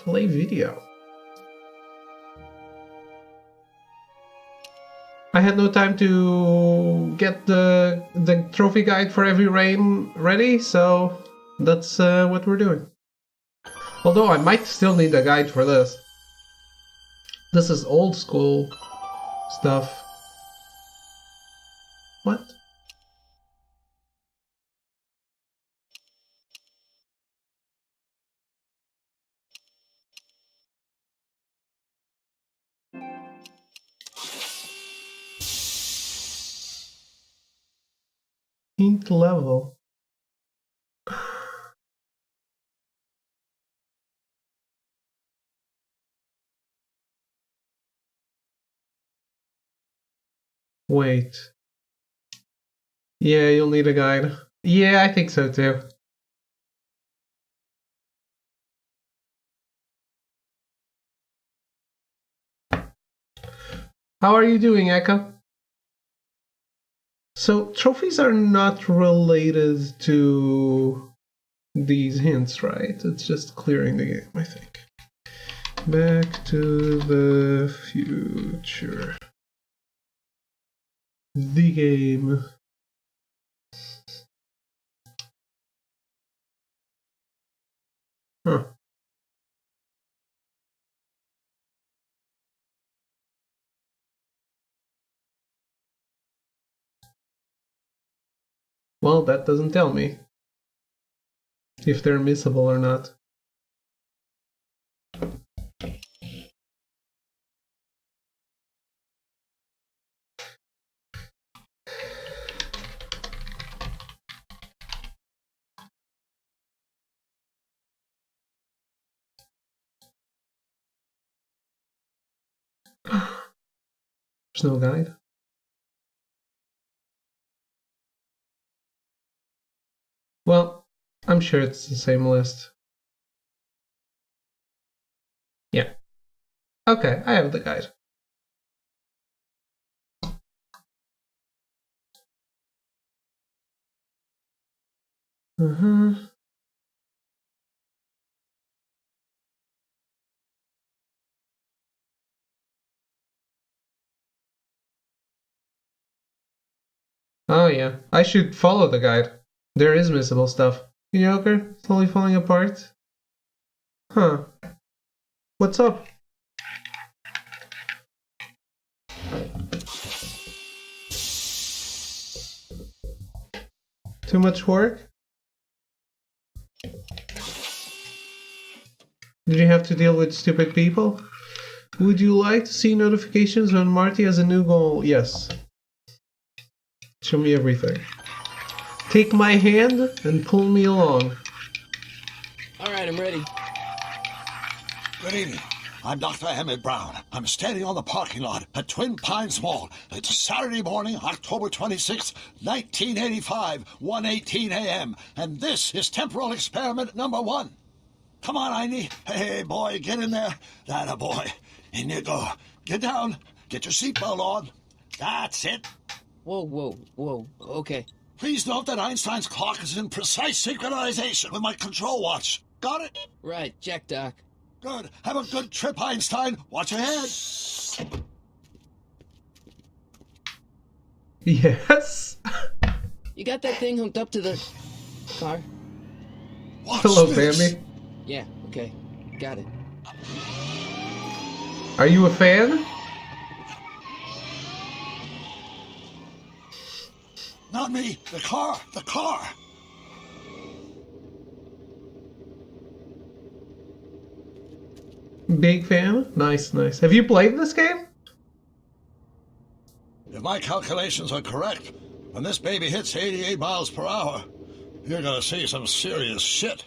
Play video. I had no time to get the trophy guide for every rain ready, so that's what we're doing. Although I might still need a guide for this. This is old school stuff. What? Pink level. Wait. Yeah, you'll need a guide. Yeah, I think so too. How are you doing, Echo? So, trophies are not related to these hints, right? It's just clearing the game, I think. Back to the Future. The game. Huh. Well, that doesn't tell me if they're missable or not. There's no guide. Well, I'm sure it's the same list. Yeah. Okay, I have the guide. Oh yeah, I should follow the guide. There is missable stuff. Mediocre? Slowly falling apart? Huh. What's up? Too much work? Did you have to deal with stupid people? Would you like to see notifications when Marty has a new goal? Yes. Show me everything. Take my hand and pull me along. Alright, I'm ready. Good evening. I'm Dr. Emmett Brown. I'm standing on the parking lot at Twin Pines Mall. It's Saturday morning, October 26, 1985, 1:18 a.m. And this is temporal experiment number 1. Come on, Einie. Hey, boy, get in there. That a boy. In you go. Get down. Get your seatbelt on. That's it. Whoa. Okay. Please note that Einstein's clock is in precise synchronization with my control watch. Got it? Right, check, Doc. Good. Have a good trip, Einstein. Watch your head. Yes. You got that thing hooked up to the car? Watch Hello, this. Bambi. Yeah, okay. Got it. Are you a fan? Not me. The car. The car. Big fan? Nice. Have you played this game? If my calculations are correct, when this baby hits 88 miles per hour, you're gonna see some serious shit.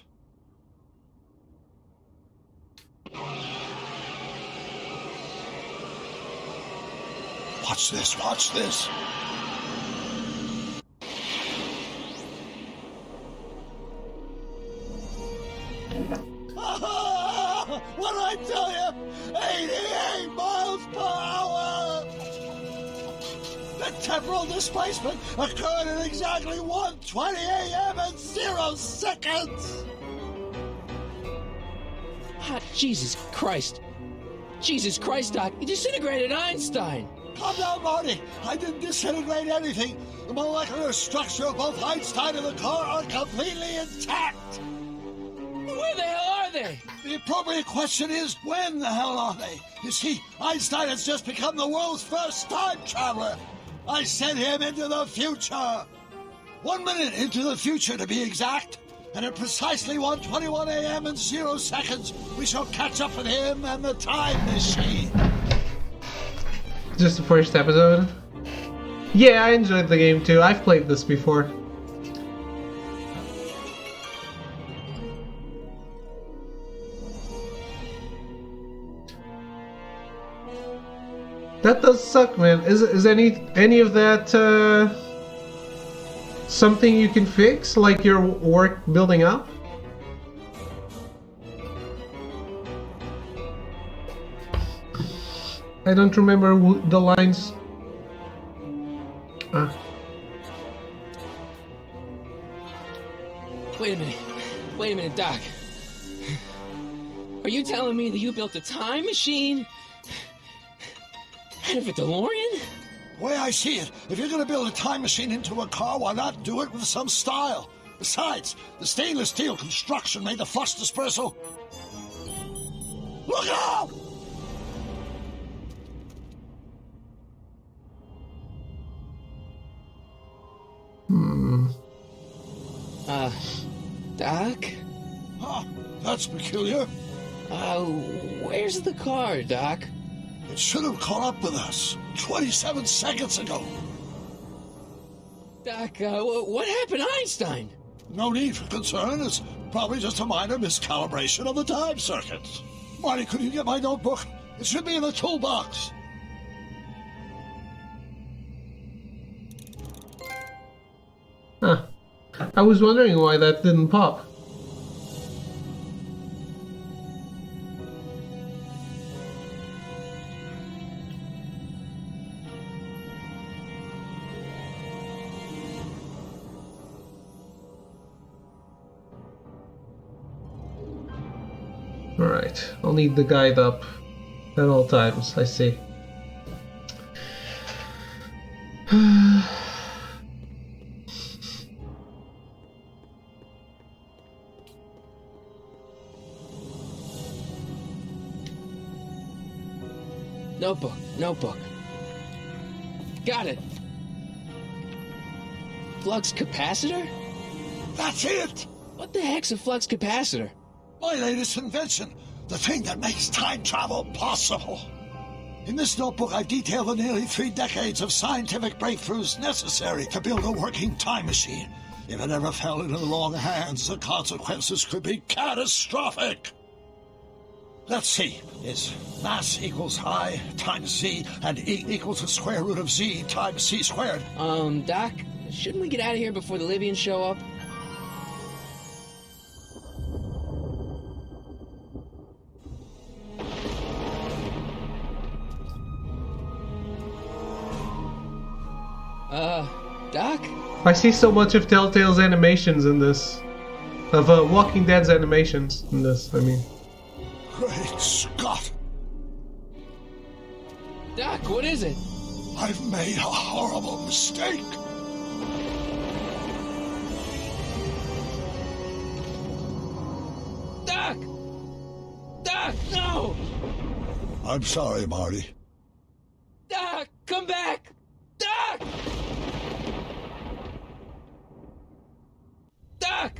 Watch this, watch this. What did I tell you? 88 miles per hour! The temporal displacement occurred at exactly 1:20 a.m. and 0 seconds! Jesus Christ. Jesus Christ, Doc. You disintegrated Einstein. Calm down, Marty. I didn't disintegrate anything. The molecular structure of both Einstein and the car are completely intact. Where the hell are they? The appropriate question is, when the hell are they? You see, Einstein has just become the world's first time traveler. I sent him into the future. 1 minute into the future, to be exact. And at precisely 1:21 a.m. and 0 seconds, we shall catch up with him and the time machine. Just the first episode. Yeah, I enjoyed the game too. I've played this before. That does suck, man. Is any of that something you can fix, like your work building up? I don't remember the lines. Wait a minute, Doc. Are you telling me that you built a time machine out of a DeLorean? The way I see it, if you're going to build a time machine into a car, why not do it with some style? Besides, the stainless steel construction made the flux dispersal. Look out! Doc? Huh, that's peculiar. Where's the car, Doc? It should have caught up with us 27 seconds ago. Doc, what happened to Einstein? No need for concern. It's probably just a minor miscalibration of the time circuits. Marty, could you get my notebook? It should be in the toolbox. Huh. I was wondering why that didn't pop. Alright, I'll need the guide up at all times, I see. Notebook. Got it. Flux capacitor? That's it! What the heck's a flux capacitor? My latest invention, the thing that makes time travel possible. In this notebook, I've detailed the nearly 3 decades of scientific breakthroughs necessary to build a working time machine. If it ever fell into the wrong hands, the consequences could be catastrophic. Let's see. Is mass equals I times Z, and E equals the square root of Z times C squared. Doc, shouldn't we get out of here before the Libyans show up? Doc? I see so much of Telltale's animations in this. Of Walking Dead's animations in this, I mean. Great Scott! Doc, what is it? I've made a horrible mistake. Doc! Doc, no! I'm sorry, Marty. Doc, come back! Doc! Doc!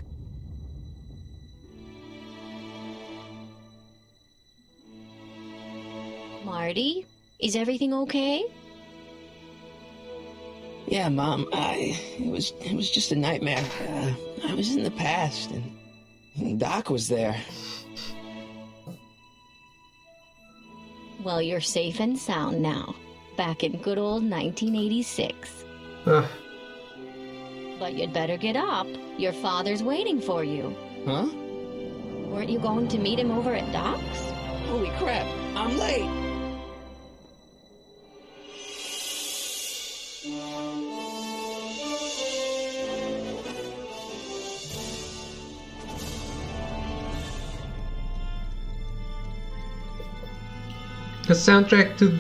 Marty, is everything okay? Yeah, Mom. It was just a nightmare. I was in the past, and Doc was there. Well, you're safe and sound now. Back in good old 1986. But you'd better get up. Your father's waiting for you. Huh? Weren't you going to meet him over at Doc's? Holy crap! I'm late. The soundtrack to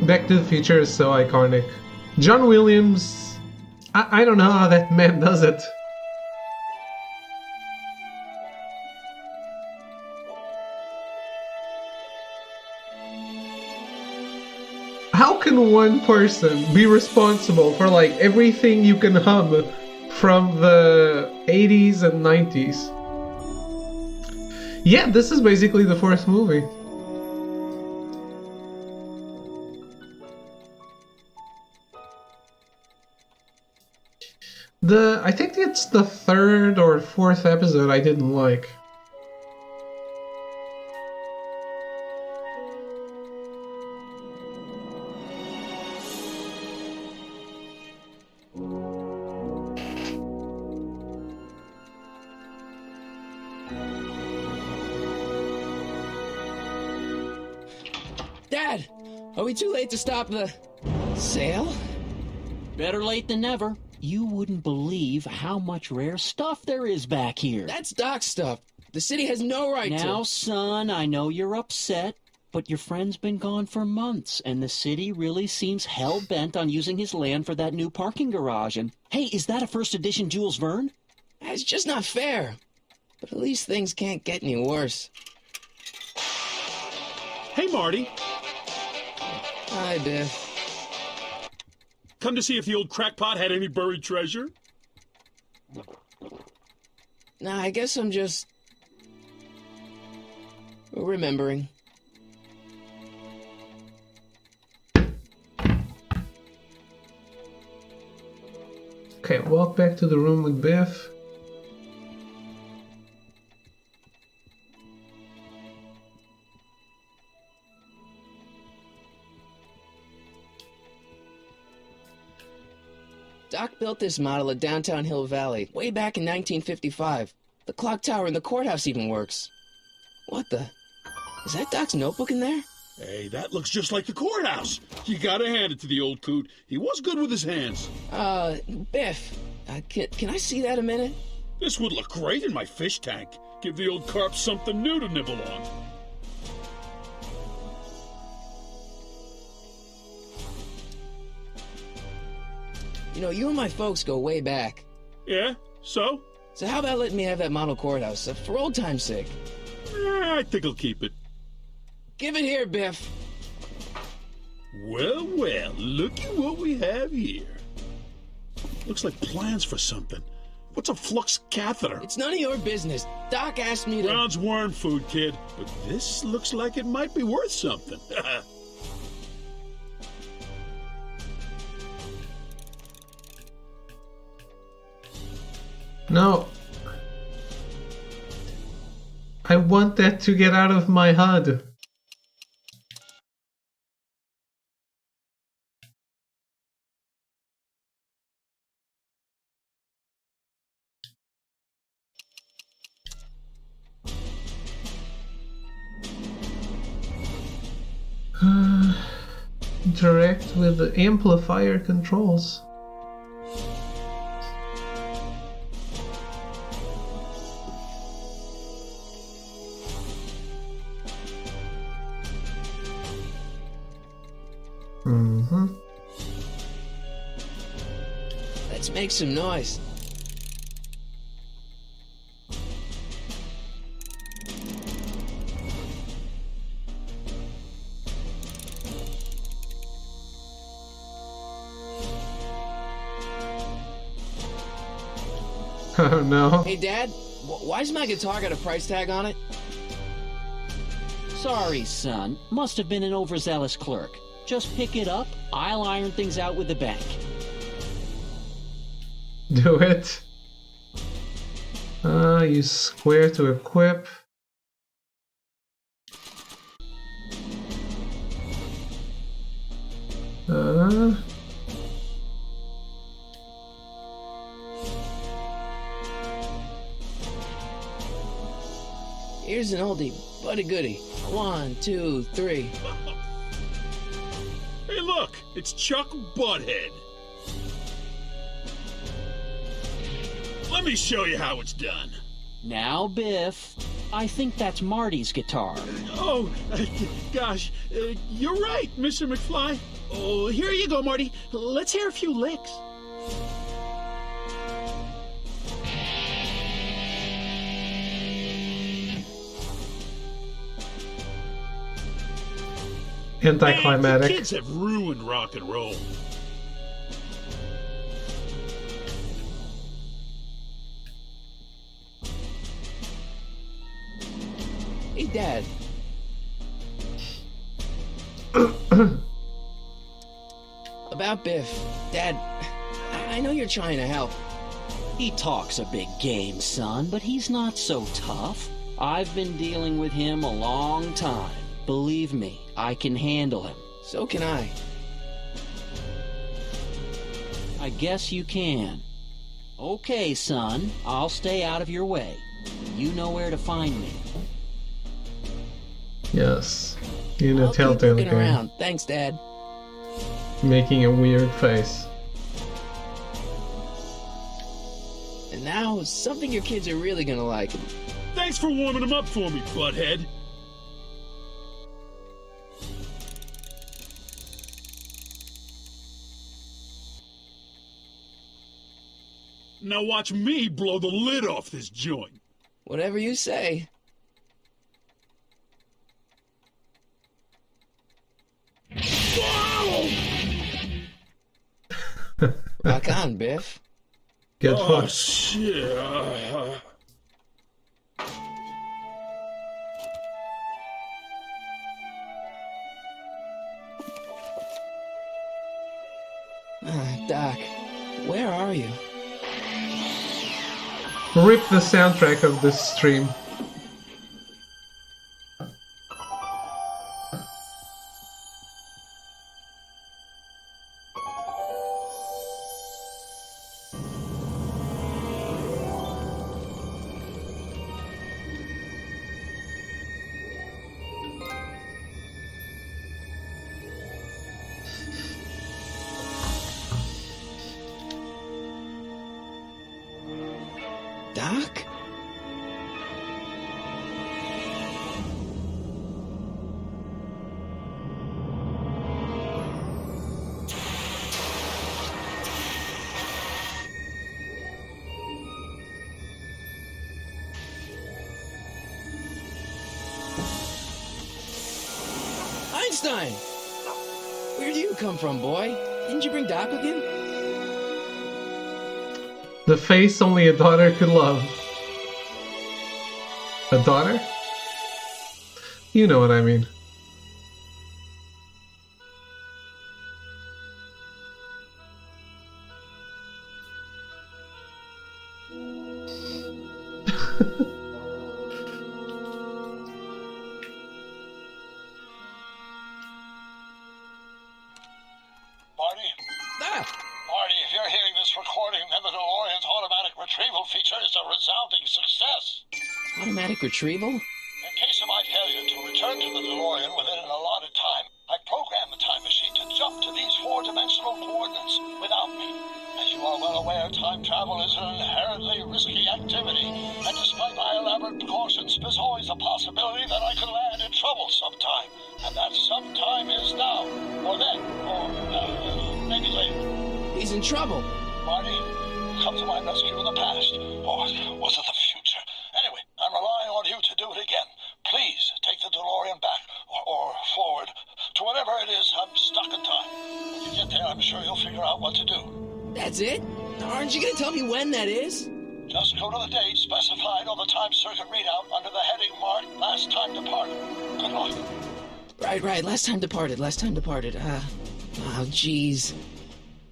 Back to the Future is so iconic. John Williams, I don't know how that man does it. How can one person be responsible for like everything you can hum from the 80s and 90s? Yeah, this is basically the fourth movie. I think it's the third or fourth episode I didn't like. Dad, are we too late to stop the sale? Better late than never. You wouldn't believe how much rare stuff there is back here. That's Doc stuff. The city has no right to. Now, son, I know you're upset, but your friend's been gone for months, and the city really seems hell-bent on using his land for that new parking garage. And, hey, is that a first edition Jules Verne? It's just not fair. But at least things can't get any worse. Hey, Marty. Hi, Biff. Come to see if the old crackpot had any buried treasure? Nah, I guess I'm just remembering. Okay, walk back to the room with Biff. Doc built this model at downtown Hill Valley way back in 1955. The clock tower in the courthouse even works. What the? Is that Doc's notebook in there? Hey, that looks just like the courthouse. You gotta hand it to the old coot. He was good with his hands. Biff, can I see that a minute? This would look great in my fish tank. Give the old carp something new to nibble on. You know, you and my folks go way back. Yeah? So? So how about letting me have that model courthouse, for old time's sake? I think I'll keep it. Give it here, Biff. Well, well, look at what we have here. Looks like plans for something. What's a flux catheter? It's none of your business. Doc asked me to... Brown's worm food, kid. But this looks like it might be worth something. No. I want that to get out of my HUD. Interact with the amplifier controls. Let's make some noise. Oh no. Hey, Dad, why does my guitar got a price tag on it? Sorry, son. Must have been an overzealous clerk. Just pick it up. I'll iron things out with the bank. Do it. Use square to equip. Here's an oldie, but a goodie. 1, 2, 3. Hey, look! It's Chuck Butthead. Let me show you how it's done. Now, Biff. I think that's Marty's guitar. Oh, gosh. You're right, Mr. McFly. Oh, here you go, Marty. Let's hear a few licks. Anticlimactic. Man, you kids have ruined rock and roll. Hey, Dad. About Biff. Dad, I know you're trying to help. He talks a big game, son, but he's not so tough. I've been dealing with him a long time. Believe me, I can handle him. So can I. I guess you can. Okay, son, I'll stay out of your way. You know where to find me. Yes. In a I'll keep Telltale looking game. around. Thanks, Dad. Making a weird face. And now, something your kids are really gonna like. Thanks for warming them up for me, butthead. Now watch me blow the lid off this joint. Whatever you say. Rock on, Biff. Get Oh, fucked. shit. Doc, where are you? Rip the soundtrack of this stream. Doc? Einstein! Where do you come from, boy? Didn't you bring Doc with you? The face only a daughter could love. A daughter? You know what I mean. Marty? Ah! Marty, if you're hearing this recording, then the DeLorean's automatic retrieval feature is a resounding success. Automatic retrieval? In case of my failure to return to the DeLorean within an allotted time, I programmed the time machine to jump to these four-dimensional coordinates without me. As you are well aware, time travel is an inherently risky activity, and despite my elaborate precautions, there's always a possibility that I could land in trouble sometime, and that sometime is now, or then, or maybe later. He's in trouble. Marty, come to my rescue in the past, or was it the future? Anyway, I'm relying on you to do it again. Please take the DeLorean back, or forward, to whatever it is. I'm stuck in time. When you get there, I'm sure you'll figure out what to do. That's it? Aren't you gonna tell me when that is? Just go to the date specified on the time circuit readout under the heading marked Last Time Departed. Good luck. Right. Last time departed. Oh, jeez.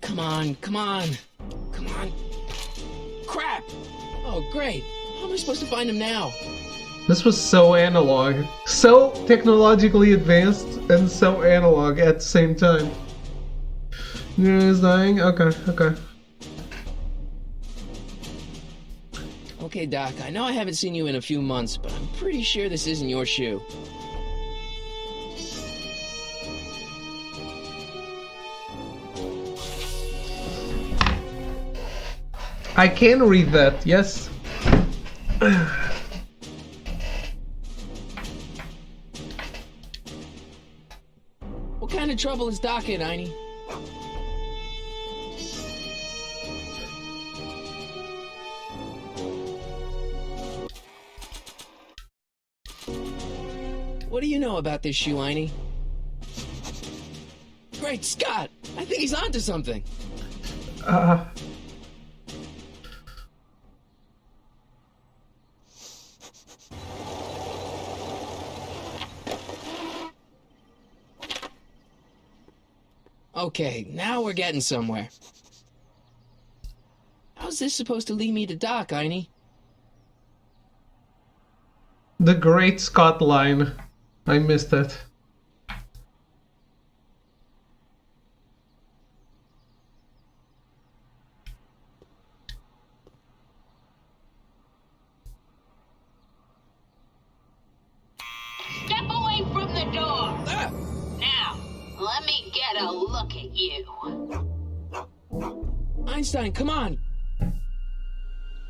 Come on. Crap! Oh, great. How am I supposed to find him now? This was so analog. So technologically advanced and so analog at the same time. He's dying? Okay. Okay, Doc, I know I haven't seen you in a few months, but I'm pretty sure this isn't your shoe. I can read that, yes. kind of trouble is Doc in, Einie? What do you know about this shoe, Einie? Great Scott! I think he's onto something. Okay, now we're getting somewhere. How's this supposed to lead me to Doc, Einie? The Great Scott line. I missed it. Step away from the door. Ah! Now, let me get a look at you. Einstein, come on!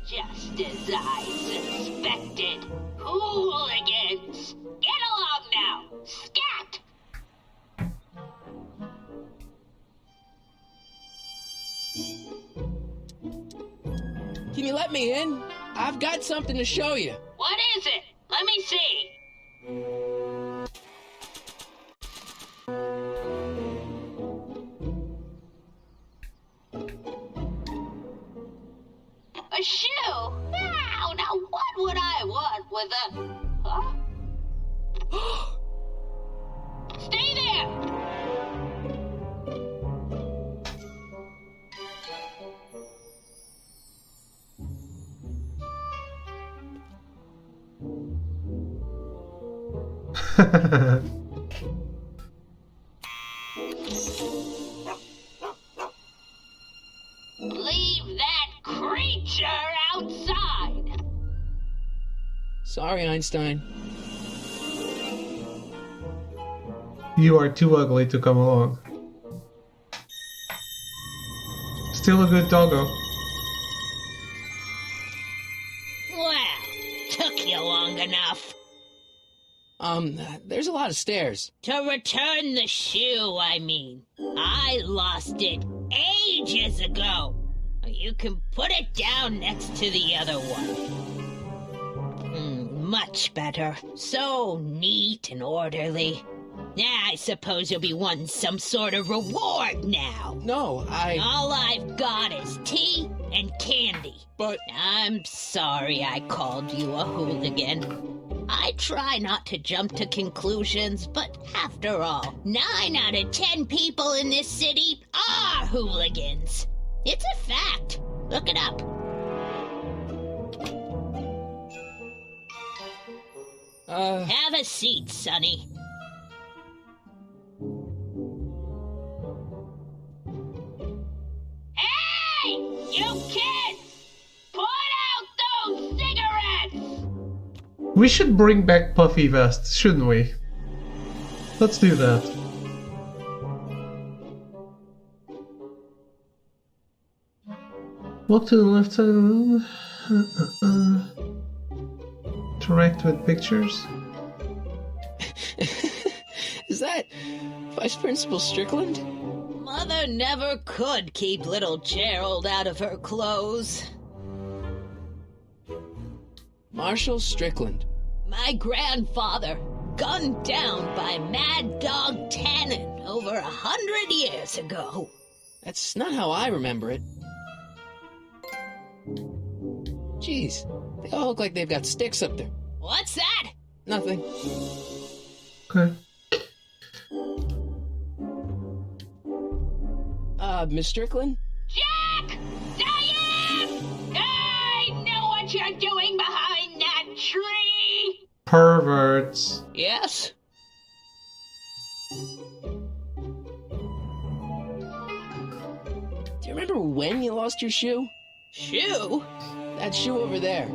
Just as I suspected. Hooligans! Get along now! Scat! Can you let me in? I've got something to show you. What is it? Let me see. A shoe? Now what would I want with a... Huh? Stay there! Leave that creature outside! Sorry, Einstein. You are too ugly to come along. Still a good doggo. Well, took you long enough. There's a lot of stairs. To return the shoe, I mean. I lost it ages ago. You can put it down next to the other one. Much better. So neat and orderly. I suppose you'll be wanting some sort of reward now. No, All I've got is tea and candy. But... I'm sorry I called you a hooligan. I try not to jump to conclusions, but after all, 9 out of 10 people in this city are hooligans. It's a fact. Look it up. Have a seat, Sonny. Hey! You kids! Put out those cigarettes! We should bring back puffy vests, shouldn't we? Let's do that. Walk to the left side of the room. Interact with pictures. Is that Vice Principal Strickland? Mother never could keep little Gerald out of her clothes. Marshall Strickland. My grandfather, gunned down by Mad Dog Tannen over 100 years ago. That's not how I remember it. Jeez, they all look like they've got sticks up there. What's that? Nothing. Okay. Miss Strickland? Jack! Diane! I know what you're doing behind that tree! Perverts. Yes? Do you remember when you lost your shoe? Shoe? That shoe over there.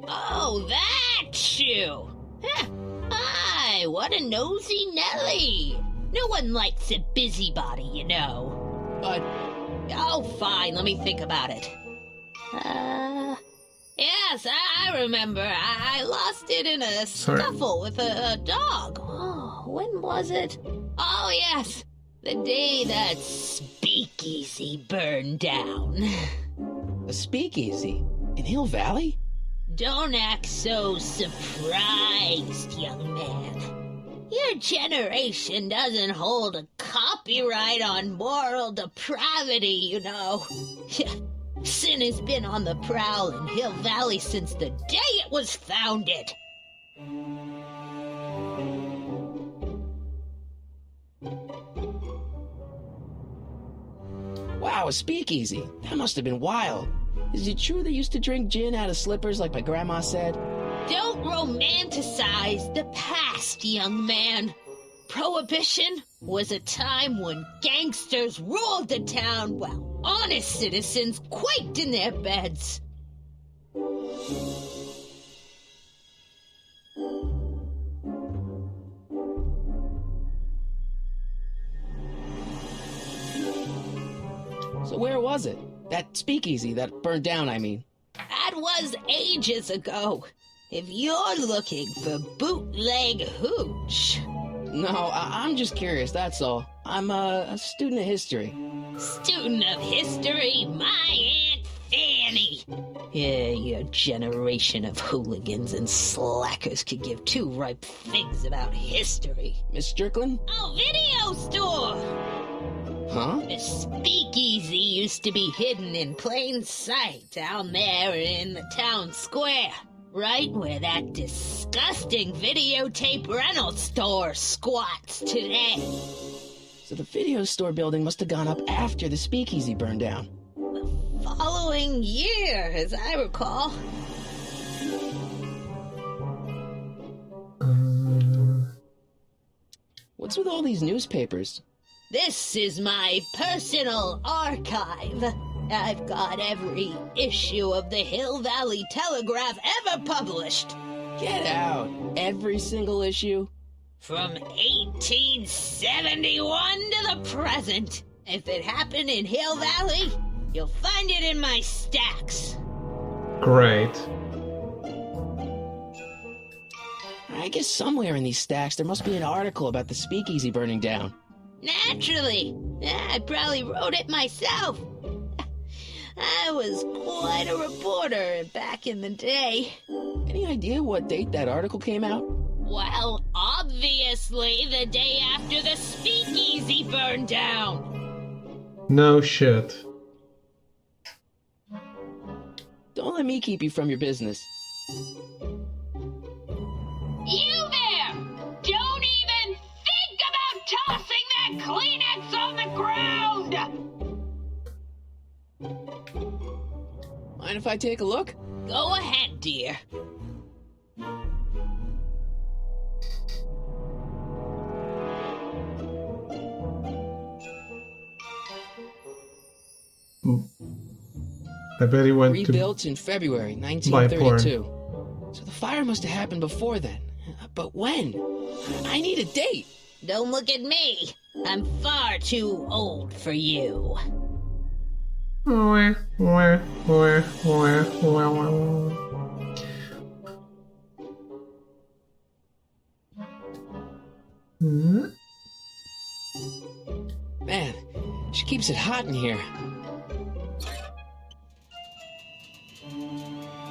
Oh, that shoe! Huh. Hi, what a nosy Nelly! No one likes a busybody, you know. But Oh, fine, let me think about it. Yes, I remember. I lost it in a Sorry. scuffle with a dog. Oh, when was it? Oh, yes. The day that speakeasy burned down. A speakeasy? In Hill Valley? Don't act so surprised, young man. Your generation doesn't hold a copyright on moral depravity, you know. Sin has been on the prowl in Hill Valley since the day it was founded. Wow, a speakeasy. That must have been wild. Is it true they used to drink gin out of slippers like my grandma said? Don't romanticize the past, young man. Prohibition was a time when gangsters ruled the town while honest citizens quaked in their beds. So where was it? That speakeasy that burned down, I mean. That was ages ago. If you're looking for bootleg hooch. No, I'm just curious, that's all. I'm a student of history. Student of history, my Aunt Fanny. Yeah, your generation of hooligans and slackers could give two ripe figs about history. Miss Strickland? Oh, video store! Huh? The speakeasy used to be hidden in plain sight down there in the town square. Right where that disgusting videotape rental store squats today. So the video store building must have gone up after the speakeasy burned down. The following year, as I recall. What's with all these newspapers? This is my personal archive. I've got every issue of the Hill Valley Telegraph ever published. Get out. Every single issue? From 1871 to the present. If it happened in Hill Valley, you'll find it in my stacks. Great. I guess somewhere in these stacks there must be an article about the speakeasy burning down. Naturally. I probably wrote it myself. I was quite a reporter back in the day. Any idea what date that article came out? Well, obviously the day after the speakeasy burned down. No shit. Don't let me keep you from your business. You there! Don't even think about tossing that Kleenex on the ground! Mind if I take a look? Go ahead, dear. I bet he went Rebuilt in February 1932. So the fire must have happened before then. But when? I need a date. Don't look at me. I'm far too old for you. to... Man, she keeps it hot in here.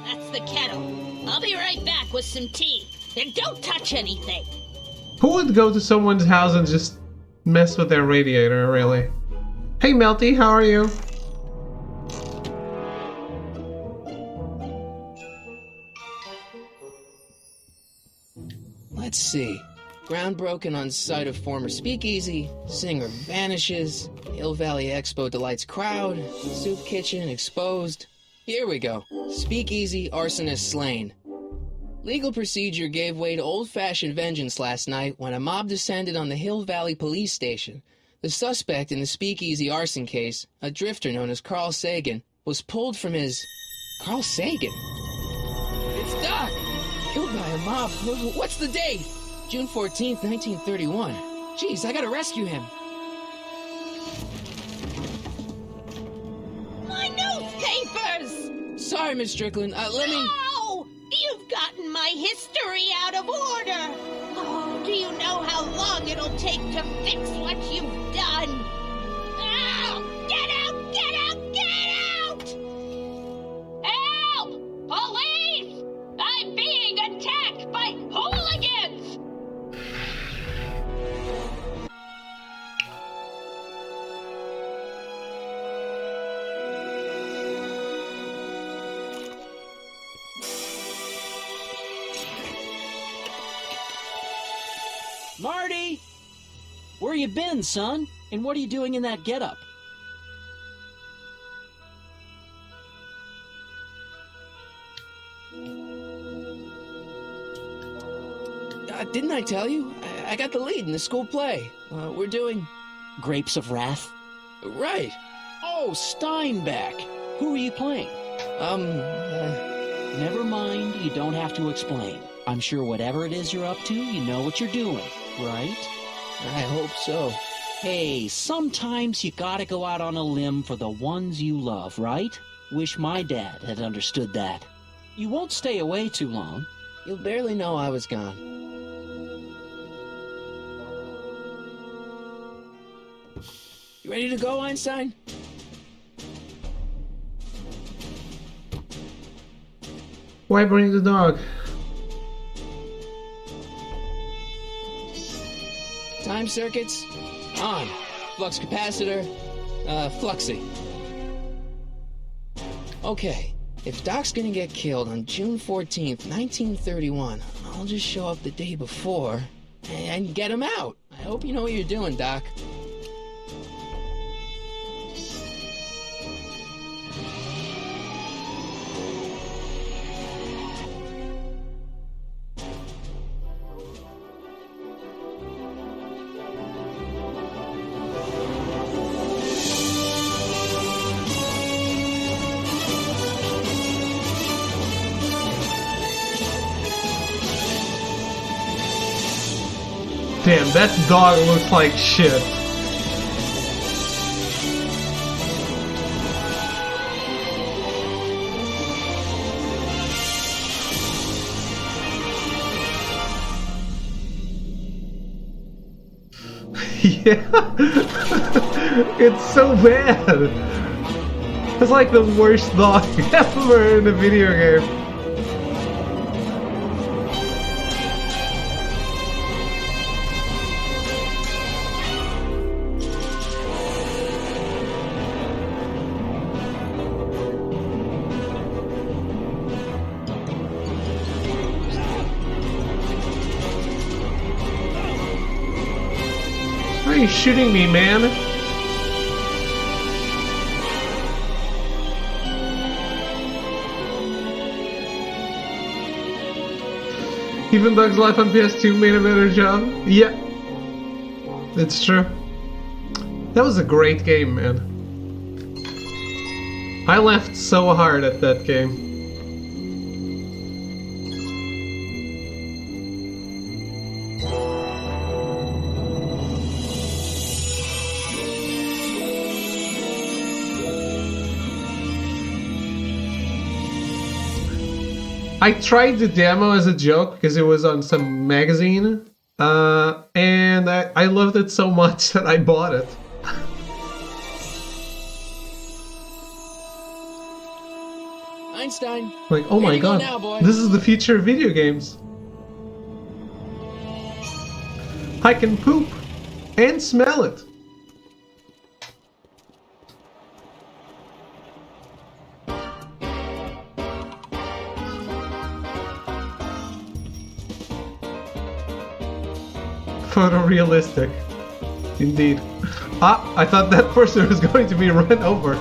That's the kettle. I'll be right back with some tea. And don't touch anything. Who would go to someone's house and just mess with their radiator, really? Hey Melty, how are you? Let's see. Ground broken on site of former speakeasy. Singer vanishes. Hill Valley Expo delights crowd. Soup kitchen exposed. Here we go. Speakeasy arsonist slain. Legal procedure gave way to old-fashioned vengeance last night when a mob descended on the Hill Valley Police Station. The suspect in the speakeasy arson case, a drifter known as Carl Sagan, was pulled from his... Carl Sagan? It's Doc! Killed by a mob. What's the date? June 14th, 1931. Jeez, I gotta rescue him. My newspapers! Sorry sorry, Miss Strickland. Let me... Ow! You've gotten my history out of order! Oh, do you know how long it'll take to fix what you've done? Ow! Get out! Get out! Get out! Help! Police! I'm being attacked by hooligans! Marty! Where you been, son? And what are you doing in that getup? Didn't I tell you? I got the lead in the school play. We're doing... Grapes of Wrath? Right. Oh, Steinbeck! Who are you playing? Never mind, you don't have to explain. I'm sure whatever it is you're up to, you know what you're doing, right? I hope so. Hey, sometimes you gotta go out on a limb for the ones you love, right? Wish my dad had understood that. You won't stay away too long. You'll barely know I was gone. You ready to go, Einstein? Why bring the dog? Time circuits on. Flux capacitor, fluxy. Okay, if Doc's gonna get killed on June 14th, 1931, I'll just show up the day before and get him out. I hope you know what you're doing, Doc. Damn, that dog looks like shit. Yeah, it's so bad. It's like the worst dog ever in a video game. Why are you shooting me, man? Even Doug's Life on PS2 made a better job. Yeah, it's true. That was a great game, man. I laughed so hard at that game. I tried the demo as a joke because it was on some magazine, and I loved it so much that I bought it. Einstein. Like, oh my god, now, boy. this is the future of video games. I can poop and smell it. Photorealistic. Indeed. Ah, I thought that person was going to be run over.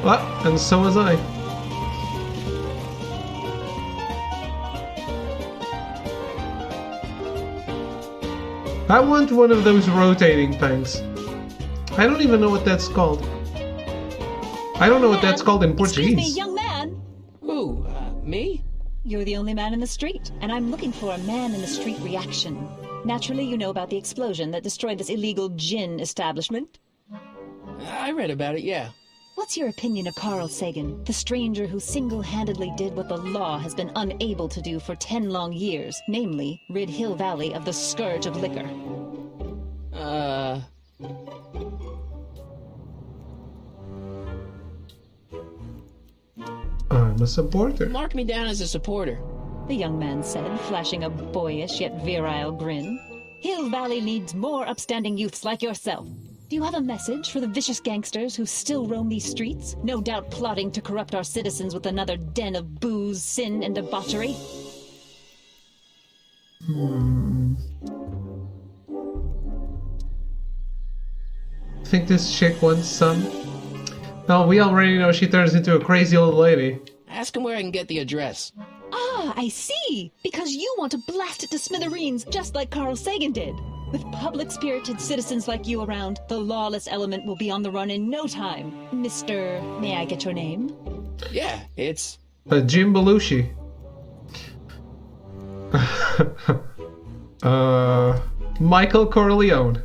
Ah, and so was I. I want one of those rotating things. I don't even know what that's called. I don't know what that's called in Portuguese. Excuse me, young man. Who? Me? you're the only man in the street, and I'm looking for a man-in-the-street reaction. Naturally, you know about the explosion that destroyed this illegal gin establishment. I read about it, yeah. What's your opinion of Carl Sagan, the stranger who single-handedly did what the law has been unable to do for 10 long years, namely, rid Hill Valley of the scourge of liquor? I'm a supporter. Mark me down as a supporter. The young man said, flashing a boyish yet virile grin. Hill Valley needs more upstanding youths like yourself. Do you have a message for the vicious gangsters who still roam these streets, no doubt plotting to corrupt our citizens with another den of booze, sin, and debauchery? Think this chick wants some? No, we already know she turns into a crazy old lady. Ask him where I can get the address. Ah, I see! Because you want to blast it to smithereens just like Carl Sagan did. With public-spirited citizens like you around, the lawless element will be on the run in no time. Mr. May I get your name? Yeah, it's... Jim Belushi. Michael Corleone.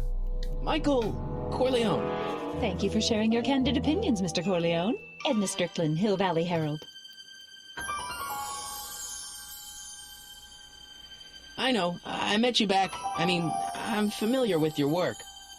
Michael Corleone. Thank you for sharing your candid opinions, Mr. Corleone. Edna Strickland, Hill Valley Herald. I know. I met you back. I mean, I'm familiar with your work.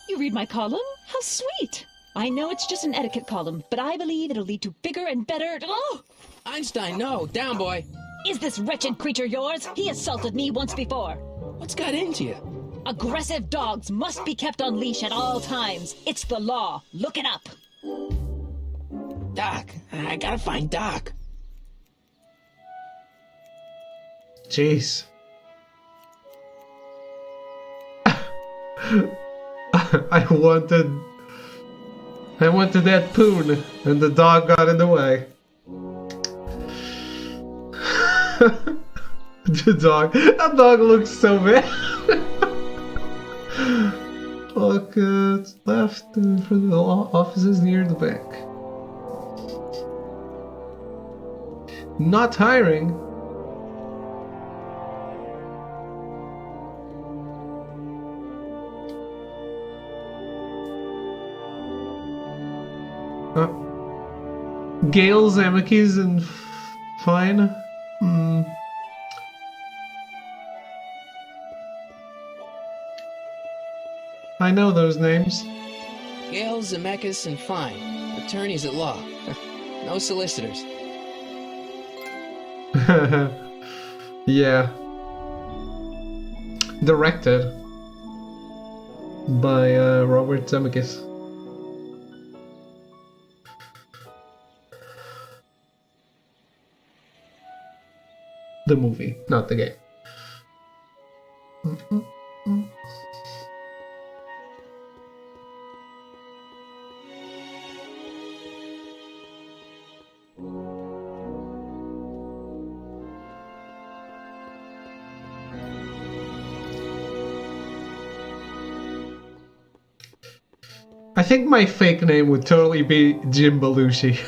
You read my column? How sweet! I know it's just an etiquette column, but I believe it'll lead to bigger and better... Oh! Einstein, no. Down, boy. Is this wretched creature yours? He assaulted me once before. What's got into you? Aggressive dogs must be kept on leash at all times. It's the law. Look it up. Doc. I gotta find Doc. Jeez. I wanted that poon, and the dog got in the way. That dog looks so bad. Look, left for the offices near the back. Not hiring. Gail Zemeckis and Fine. I know those names. Gail, Zemeckis, and Fine. Attorneys at law. No solicitors. Yeah. Directed by Robert Zemeckis. The movie, not the game. I think my fake name would totally be Jim Belushi.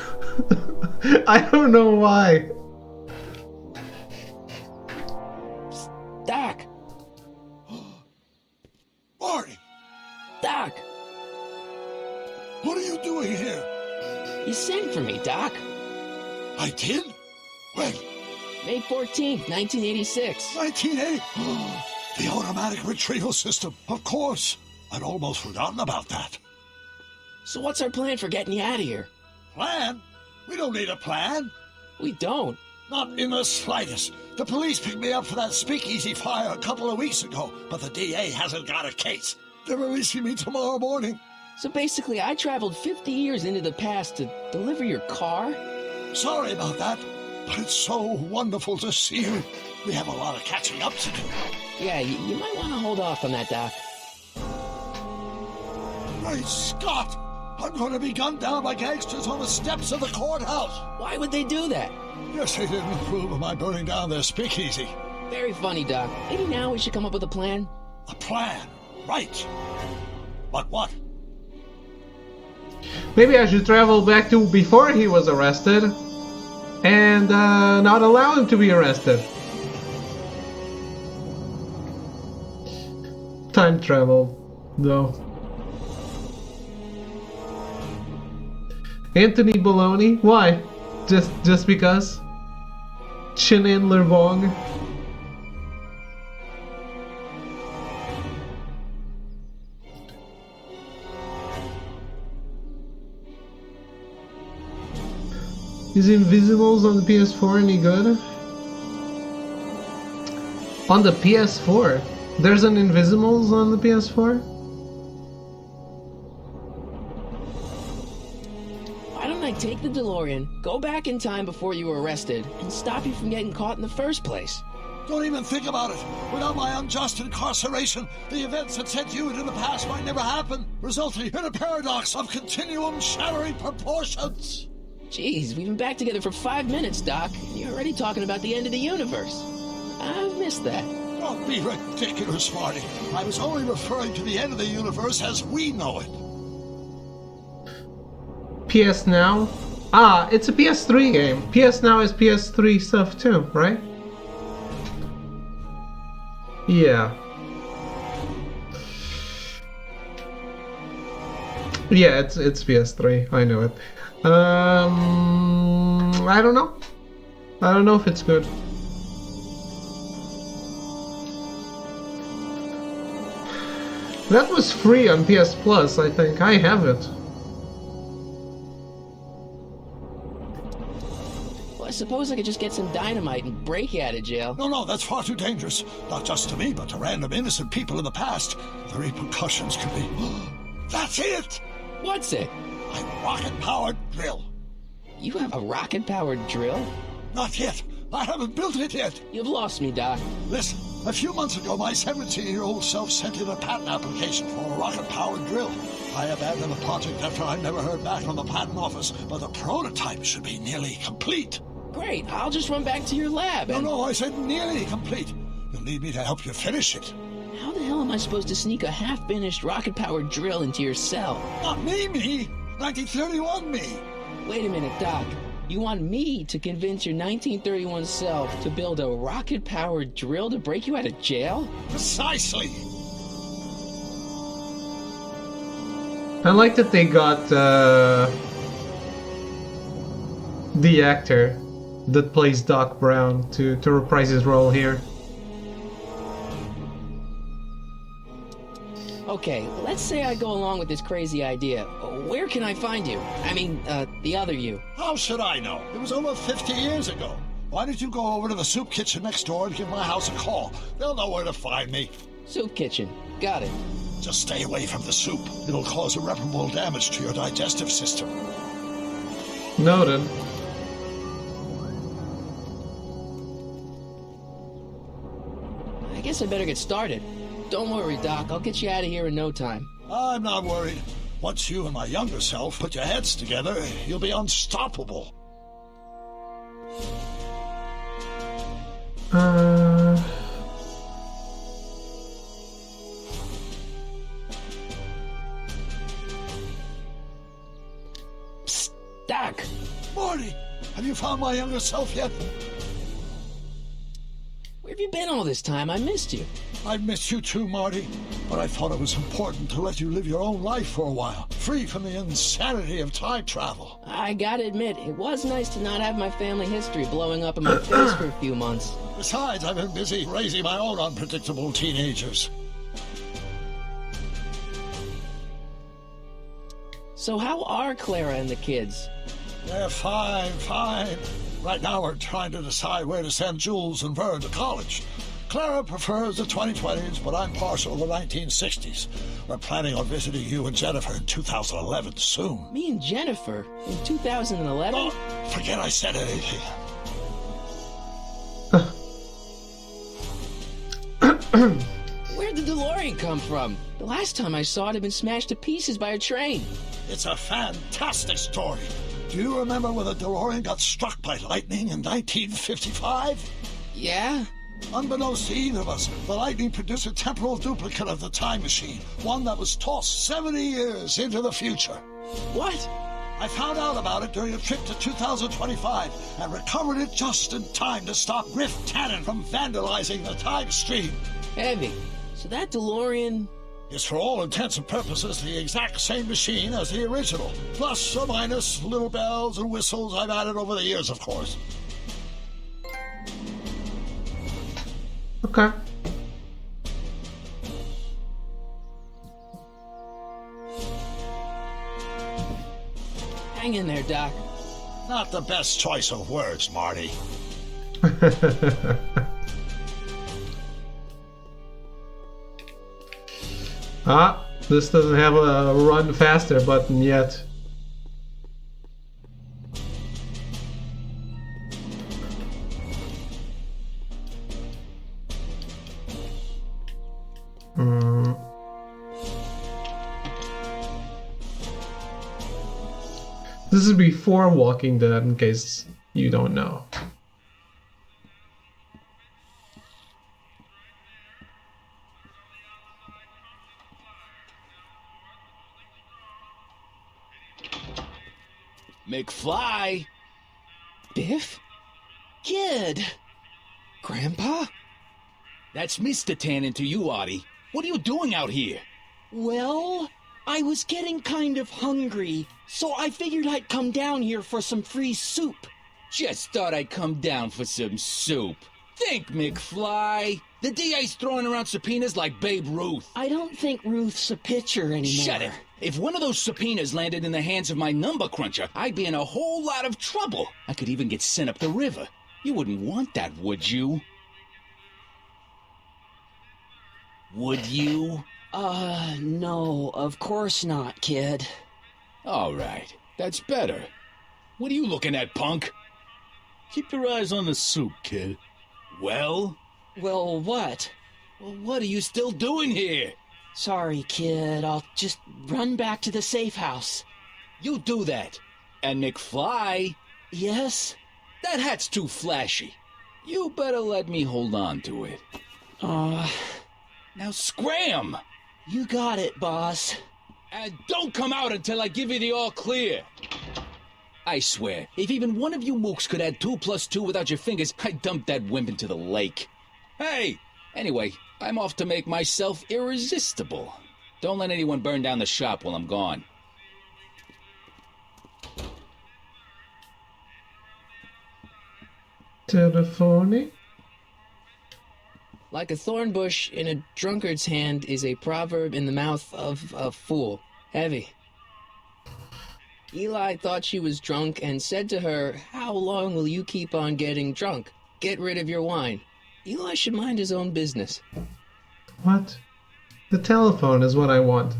I don't know why. Doc! Marty! Doc! What are you doing here? You sent for me, Doc. I did? When? May 14th, 1986. 1980? The automatic retrieval system. Of course. I'd almost forgotten about that. So what's our plan for getting you out of here? Plan? We don't need a plan. We don't. Not in the slightest. The police picked me up for that speakeasy fire a couple of weeks ago, but the DA hasn't got a case. They're releasing me tomorrow morning. So basically, I traveled 50 years into the past to deliver your car? Sorry about that, but it's so wonderful to see you. We have a lot of catching up to do. Yeah, you might want to hold off on that, Doc. Great Scott! I'm going to be gunned down by gangsters on the steps of the courthouse. Why would they do that? Guess they didn't approve of my burning down their speakeasy. Very funny, Doc. Maybe now we should come up with a plan? A plan? Right. But what? Maybe I should travel back to before he was arrested and not allow him to be arrested. Time travel, though. Anthony Baloney? Why? Just because? Chenin Lervong? Is Invisibles on the PS4 any good? On the PS4? There's an Invisibles on the PS4? Why don't I take the DeLorean, go back in time before you were arrested, and stop you from getting caught in the first place? Don't even think about it. Without my unjust incarceration, the events that sent you into the past might never happen, resulting in a paradox of continuum-shattering proportions. Jeez, we've been back together for 5 minutes, Doc, and you're already talking about the end of the universe. I've missed that. Don't be ridiculous, Marty. I was only referring to the end of the universe as we know it. PS Now? Ah, it's a PS3 game. PS Now is PS3 stuff too, right? Yeah. Yeah, it's PS3. I know it. I don't know. I don't know if it's good. That was free on PS Plus, I think. I have it. Well, I suppose I could just get some dynamite and break you out of jail. No, that's far too dangerous. Not just to me, but to random innocent people in the past. The repercussions could be... That's it! What's it? A rocket-powered drill. You have a rocket-powered drill? Not yet. I haven't built it yet. You've lost me, Doc. Listen, a few months ago, my 17-year-old self sent in a patent application for a rocket-powered drill. I abandoned the project after I never heard back from the patent office, but the prototype should be nearly complete. Great, I'll just run back to your lab and... No, I said nearly complete. You'll need me to help you finish it. How the hell am I supposed to sneak a half-finished rocket-powered drill into your cell? Not me! 1931 me! Wait a minute, Doc. You want me to convince your 1931 self to build a rocket-powered drill to break you out of jail? Precisely! I like that they got the actor that plays Doc Brown to reprise his role here. Okay, let's say I go along with this crazy idea. Where can I find you? I mean, the other you. How should I know? It was over 50 years ago. Why don't you go over to the soup kitchen next door and give my house a call? They'll know where to find me. Soup kitchen. Got it. Just stay away from the soup. It'll cause irreparable damage to your digestive system. Noted. I guess I better get started. Don't worry, Doc. I'll get you out of here in no time. I'm not worried. Once you and my younger self put your heads together, you'll be unstoppable. Psst, Doc. Marty, have you found my younger self yet? Where have you been all this time? I missed you. I missed you too, Marty, but I thought it was important to let you live your own life for a while, free from the insanity of time travel. I gotta admit, it was nice to not have my family history blowing up in my face for a few months. Besides, I've been busy raising my own unpredictable teenagers. So how are Clara and the kids? They're fine. Right now we're trying to decide where to send Jules and Vern to college. Clara prefers the 2020s, but I'm partial to the 1960s. We're planning on visiting you and Jennifer in 2011 soon. Me and Jennifer? In 2011? Oh, forget I said anything. Where'd the DeLorean come from? The last time I saw it had been smashed to pieces by a train. It's a fantastic story. Do you remember when the DeLorean got struck by lightning in 1955? Yeah? Unbeknownst to either of us, the lightning produced a temporal duplicate of the time machine, one that was tossed 70 years into the future. What? I found out about it during a trip to 2025 and recovered it just in time to stop Rift Tannen from vandalizing the time stream. Heavy. So that DeLorean... Is for all intents and purposes the exact same machine as the original. Plus or minus little bells and whistles I've added over the years, of course. Okay. Hang in there, Doc. Not the best choice of words, Marty. Ah, this doesn't have a run faster button yet. This is before Walking Dead, in case you don't know. McFly? Biff? Kid? Grandpa? That's Mr. Tannen to you, Artie. What are you doing out here? Well, I was getting kind of hungry, so I figured I'd come down here for some free soup. Just thought I'd come down for some soup. Think, McFly. The DA's throwing around subpoenas like Babe Ruth. I don't think Ruth's a pitcher anymore. Shut it. If one of those subpoenas landed in the hands of my number cruncher, I'd be in a whole lot of trouble. I could even get sent up the river. You wouldn't want that, would you? Would you? No, of course not, kid. All right. That's better. What are you looking at, punk? Keep your eyes on the soup, kid. Well? Well, what? Well, what are you still doing here? Sorry, kid. I'll just run back to the safe house. You do that. And McFly? Yes? That hat's too flashy. You better let me hold on to it. Now scram! You got it, boss. And don't come out until I give you the all clear. I swear, if even one of you mooks could add 2 + 2 without your fingers, I'd dump that wimp into the lake. Hey! Anyway, I'm off to make myself irresistible. Don't let anyone burn down the shop while I'm gone. Telephone. Like a thorn bush in a drunkard's hand is a proverb in the mouth of a fool. Heavy. Eli thought she was drunk and said to her, "How long will you keep on getting drunk? Get rid of your wine." Eli should mind his own business. What? The telephone is what I want.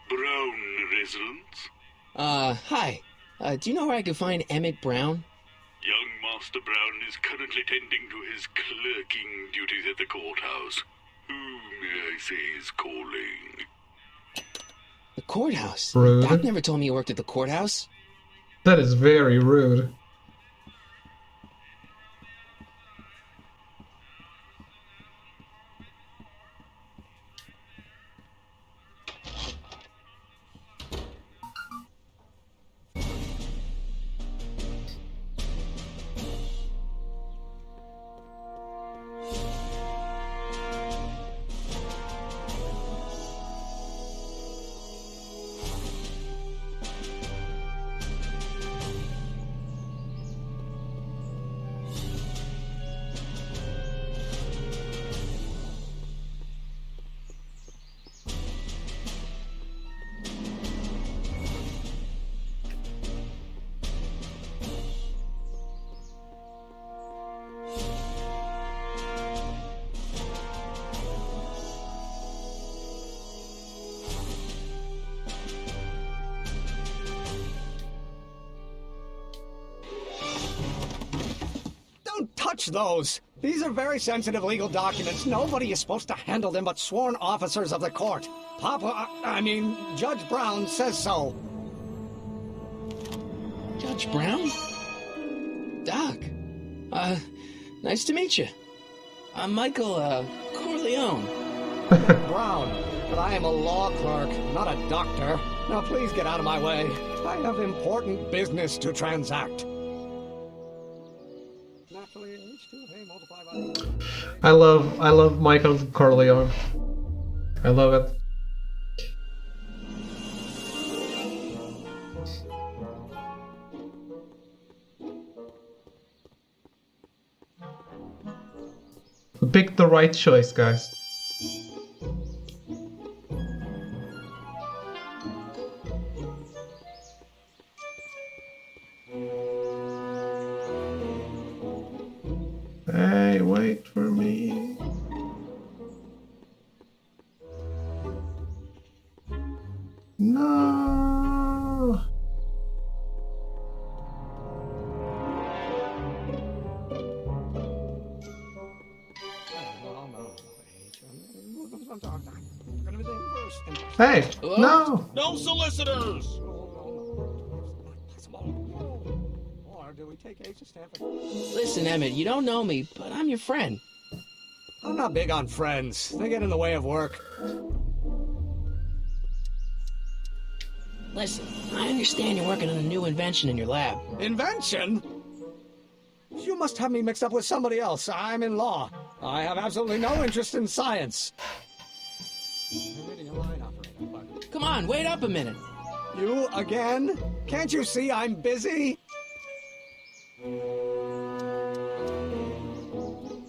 Brown residence? Hi. Do you know where I can find Emmett Brown? Young Master Brown is currently tending to his clerking duties at the courthouse. Who, may I say, is calling? The courthouse? Rude. Doc never told me you worked at the courthouse. That is very rude. Touch those. These are very sensitive legal documents. Nobody is supposed to handle them but sworn officers of the court. Judge Brown says so. Judge Brown? Doc. Nice to meet you. I'm Michael, Corleone. Emmett Brown, but I am a law clerk, not a doctor. Now please get out of my way. I have important business to transact. Naturally, H2A multiplied by... I love Michael Corleone. I love it. Pick the right choice, guys. Hey, wait for me. No. Hey, no. No solicitors! Or do we take H to Stanford? Listen, Emmett, you don't know me, but I'm your friend. I'm not big on friends. They get in the way of work. Listen, I understand you're working on a new invention in your lab. Invention? You must have me mixed up with somebody else. I'm in law. I have absolutely no interest in science. Come on, wait up a minute. You again? Can't you see I'm busy?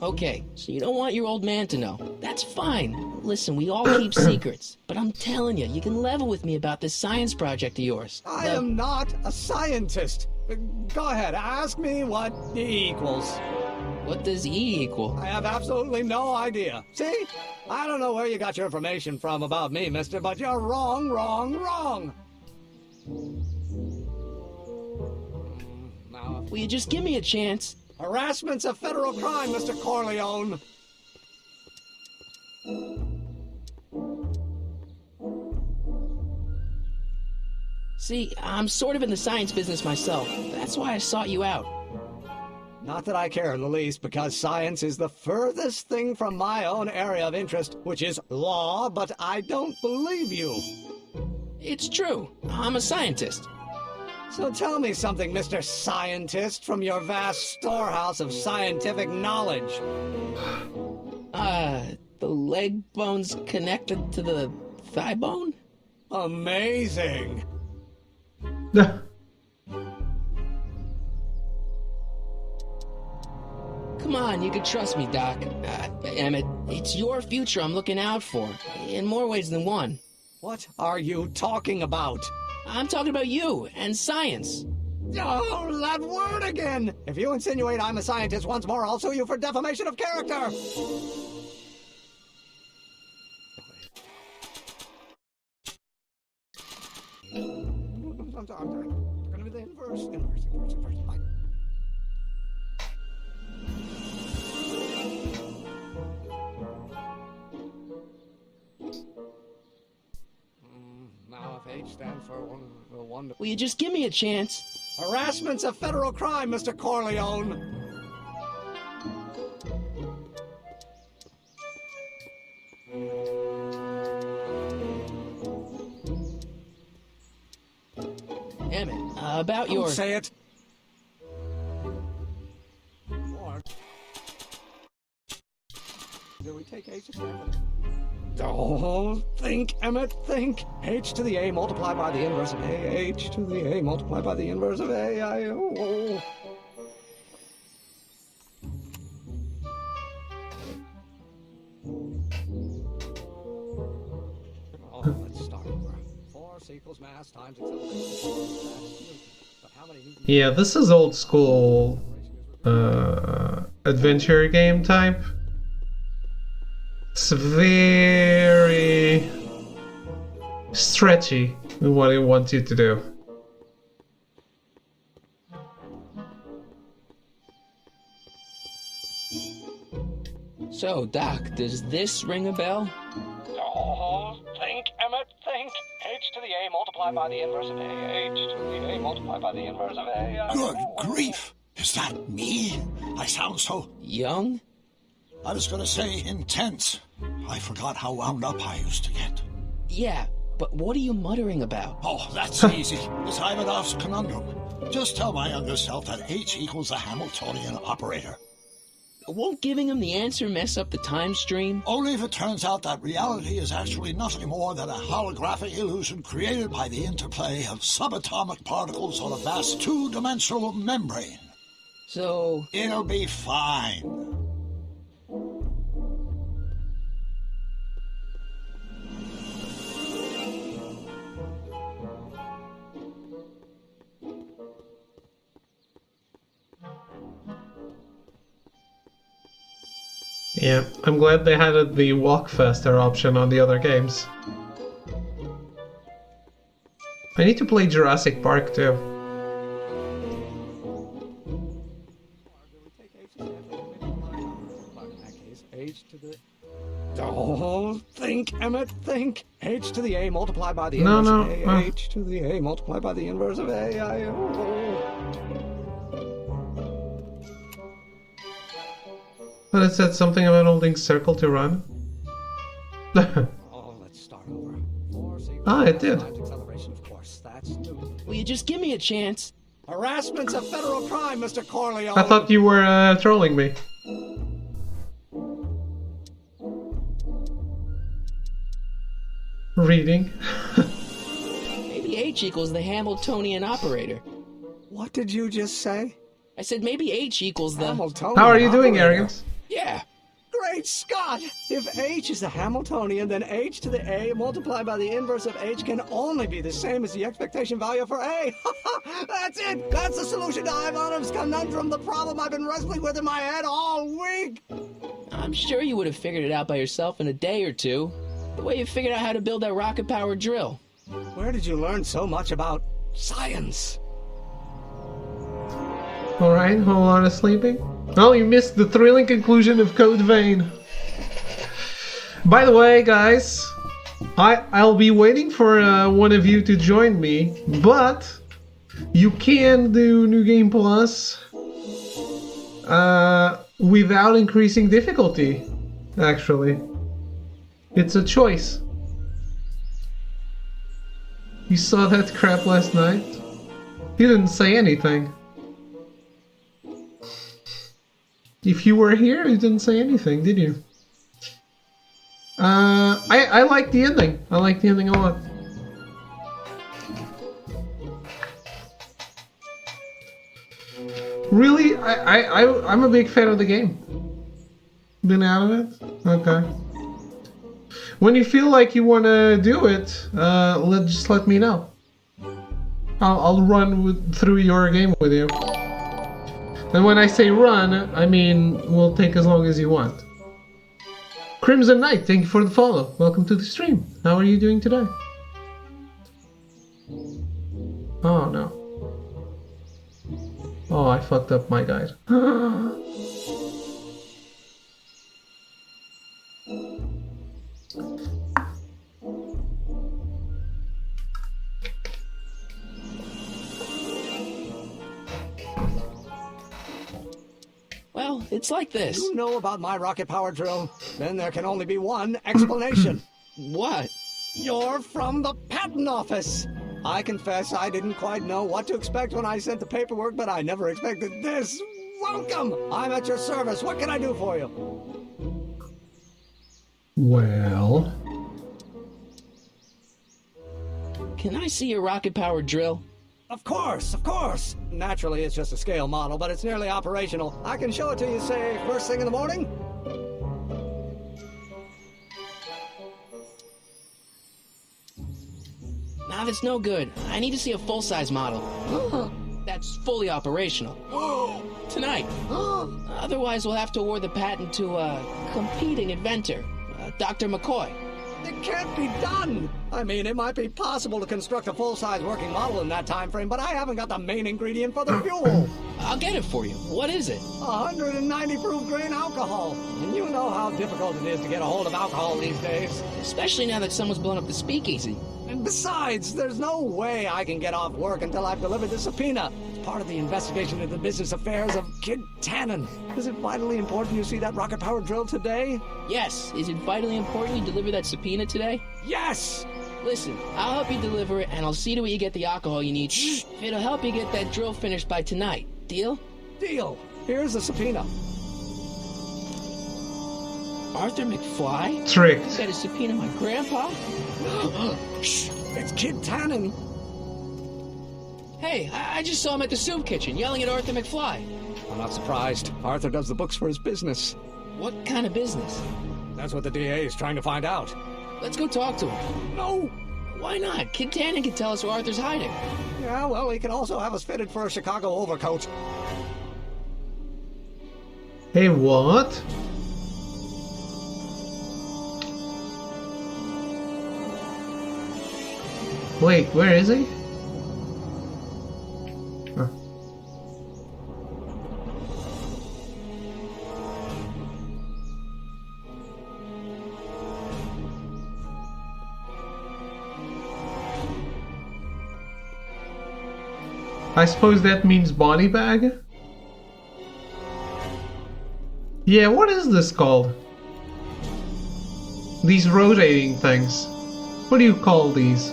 Okay, so you don't want your old man to know. That's fine. Listen, we all keep secrets. But I'm telling you, you can level with me about this science project of yours. I am not a scientist. Go ahead, ask me what E equals. What does E equal? I have absolutely no idea. See? I don't know where you got your information from about me, mister, but you're wrong, wrong, wrong. Now, Will you just give me a chance? harassment's a federal crime, Mr. Corleone. See, I'm sort of in the science business myself. That's why I sought you out. Not that I care in the least, because science is the furthest thing from my own area of interest, which is law, but I don't believe you. It's true. I'm a scientist. So tell me something, Mr. Scientist, from your vast storehouse of scientific knowledge. The leg bone's connected to the thigh bone? Amazing. Come on, you can trust me, Doc. Emmett, it's your future I'm looking out for, in more ways than one. What are you talking about? I'm talking about you and science. Oh, that word again! If you insinuate I'm a scientist once more, I'll sue you for defamation of character! I'm sorry. It's gonna be the inverse. Now, if H stands for one... Will you just give me a chance? Harassment's a federal crime, Mr. Corleone. Emmett, about your... Don't say it. Or... Do we take H to Stanford? Oh, think, Emmett, think. H to the A multiplied by the inverse of A. H to the A multiplied by the inverse of A. Let's start over. Force equals mass times acceleration. But how many newtons? Yeah, this is old school adventure game type. It's very stretchy in what it wants you to do. So, Doc, does this ring a bell? Oh, think, Emmett, think. H to the A multiplied by the inverse of A. H to the A multiplied by the inverse of A. Good grief! Is that me? I sound so... Young? I was going to say intense. I forgot how wound up I used to get. Yeah, but what are you muttering about? Oh, that's easy. The Simoniff's conundrum. Just tell my younger self that H equals a Hamiltonian operator. Won't giving him the answer mess up the time stream? Only if it turns out that reality is actually nothing more than a holographic illusion created by the interplay of subatomic particles on a vast two-dimensional membrane. So... It'll be fine. Yeah, I'm glad they had the walk faster option on the other games. I need to play Jurassic Park too. Oh, think, Emmett, think. H to the A multiplied by the No, inverse no, of A. no. H to the A multiplied by the inverse of A. But it said something about holding circle to run. Oh, let's start over. Ah, it did. Acceleration, of course. That's new. Will you just give me a chance? Harassment's a federal crime, Mr. Corleone. I thought you were trolling me. Reading. Maybe H equals the Hamiltonian operator. What did you just say? I said maybe H equals the... Hamiltonian How are you doing, operator. Arrogance? Yeah. Great Scott! If H is the Hamiltonian, then H to the A multiplied by the inverse of H can only be the same as the expectation value for A. That's it! That's the solution to Ivanov's conundrum, the problem I've been wrestling with in my head all week! I'm sure you would have figured it out by yourself in a day or two. The way you figured out how to build that rocket-powered drill. Where did you learn so much about science? Alright, whole lot of sleeping. Oh, you missed the thrilling conclusion of Code Vein. By the way, guys, I'll be waiting for one of you to join me, but you can do New Game Plus without increasing difficulty, actually. It's a choice. You saw that crap last night? He didn't say anything. If you were here, you didn't say anything, did you? I like the ending. I like the ending a lot. Really, I'm a big fan of the game. Been out of it? Okay. When you feel like you want to do it, just let me know. I'll run through your game with you. And when I say run, I mean we'll take as long as you want. Crimson Knight, thank you for the follow. Welcome to the stream. How are you doing today? Oh no. Oh, I fucked up my guide. Well, it's like this. You know about my rocket power drill? Then there can only be one explanation. What? You're from the patent office. I confess I didn't quite know what to expect when I sent the paperwork, but I never expected this. Welcome! I'm at your service. What can I do for you? Well... Can I see your rocket-powered drill? Of course, of course. Naturally, it's just a scale model, but it's nearly operational. I can show it to you, say, first thing in the morning. Nah, that's no good. I need to see a full-size model. That's fully operational. Tonight. Otherwise, we'll have to award the patent to a competing inventor, Dr. McCoy. It can't be done! I mean, it might be possible to construct a full-size working model in that time frame, but I haven't got the main ingredient for the fuel. I'll get it for you. What is it? 190 proof grain alcohol. And you know how difficult it is to get a hold of alcohol these days. Especially now that someone's blown up the speakeasy. And besides, there's no way I can get off work until I've delivered the subpoena. part of the investigation into the business affairs of Kid Tannen. Is it vitally important you see that rocket-powered drill today? Yes. Is it vitally important you deliver that subpoena today? Yes! Listen, I'll help you deliver it, and I'll see to it you get the alcohol you need. Shh! It'll help you get that drill finished by tonight. Deal? Deal. Here's the subpoena. Arthur McFly? Tricked. You got a subpoena my grandpa? Shh! It's Kid Tannen. Hey, I just saw him at the soup kitchen yelling at Arthur McFly. I'm not surprised. Arthur does the books for his business. What kind of business? That's what the DA is trying to find out. Let's go talk to him. No! Why not? Kid Tannen can tell us where Arthur's hiding. Yeah, well, he can also have us fitted for a Chicago overcoat. Hey, what? Wait, where is he? Huh. I suppose that means body bag? Yeah, what is this called? These rotating things. What do you call these?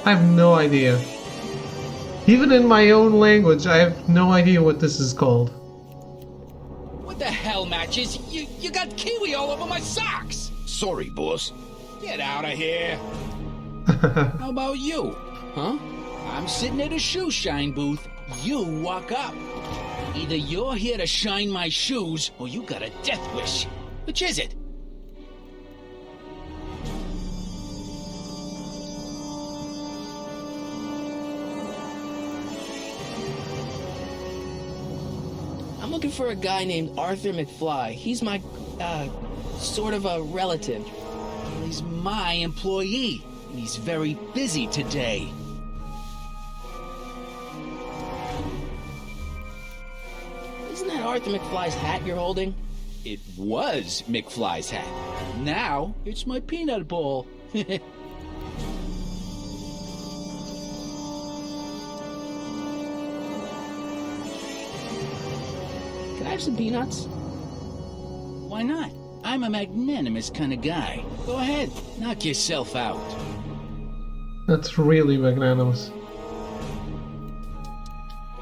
I have no idea. Even in my own language, I have no idea what this is called. What the hell, Matches? You got kiwi all over my socks! Sorry, boss. Get out of here! How about you? Huh? I'm sitting at a shoe shine booth. You walk up. Either you're here to shine my shoes, or you got a death wish. Which is it? I'm looking for a guy named Arthur McFly. He's my, sort of a relative. He's my employee. And he's very busy today. Isn't that Arthur McFly's hat you're holding? It was McFly's hat. Now, it's my peanut ball. Can I have some peanuts? Why not? I'm a magnanimous kind of guy. Go ahead, knock yourself out. That's really magnanimous.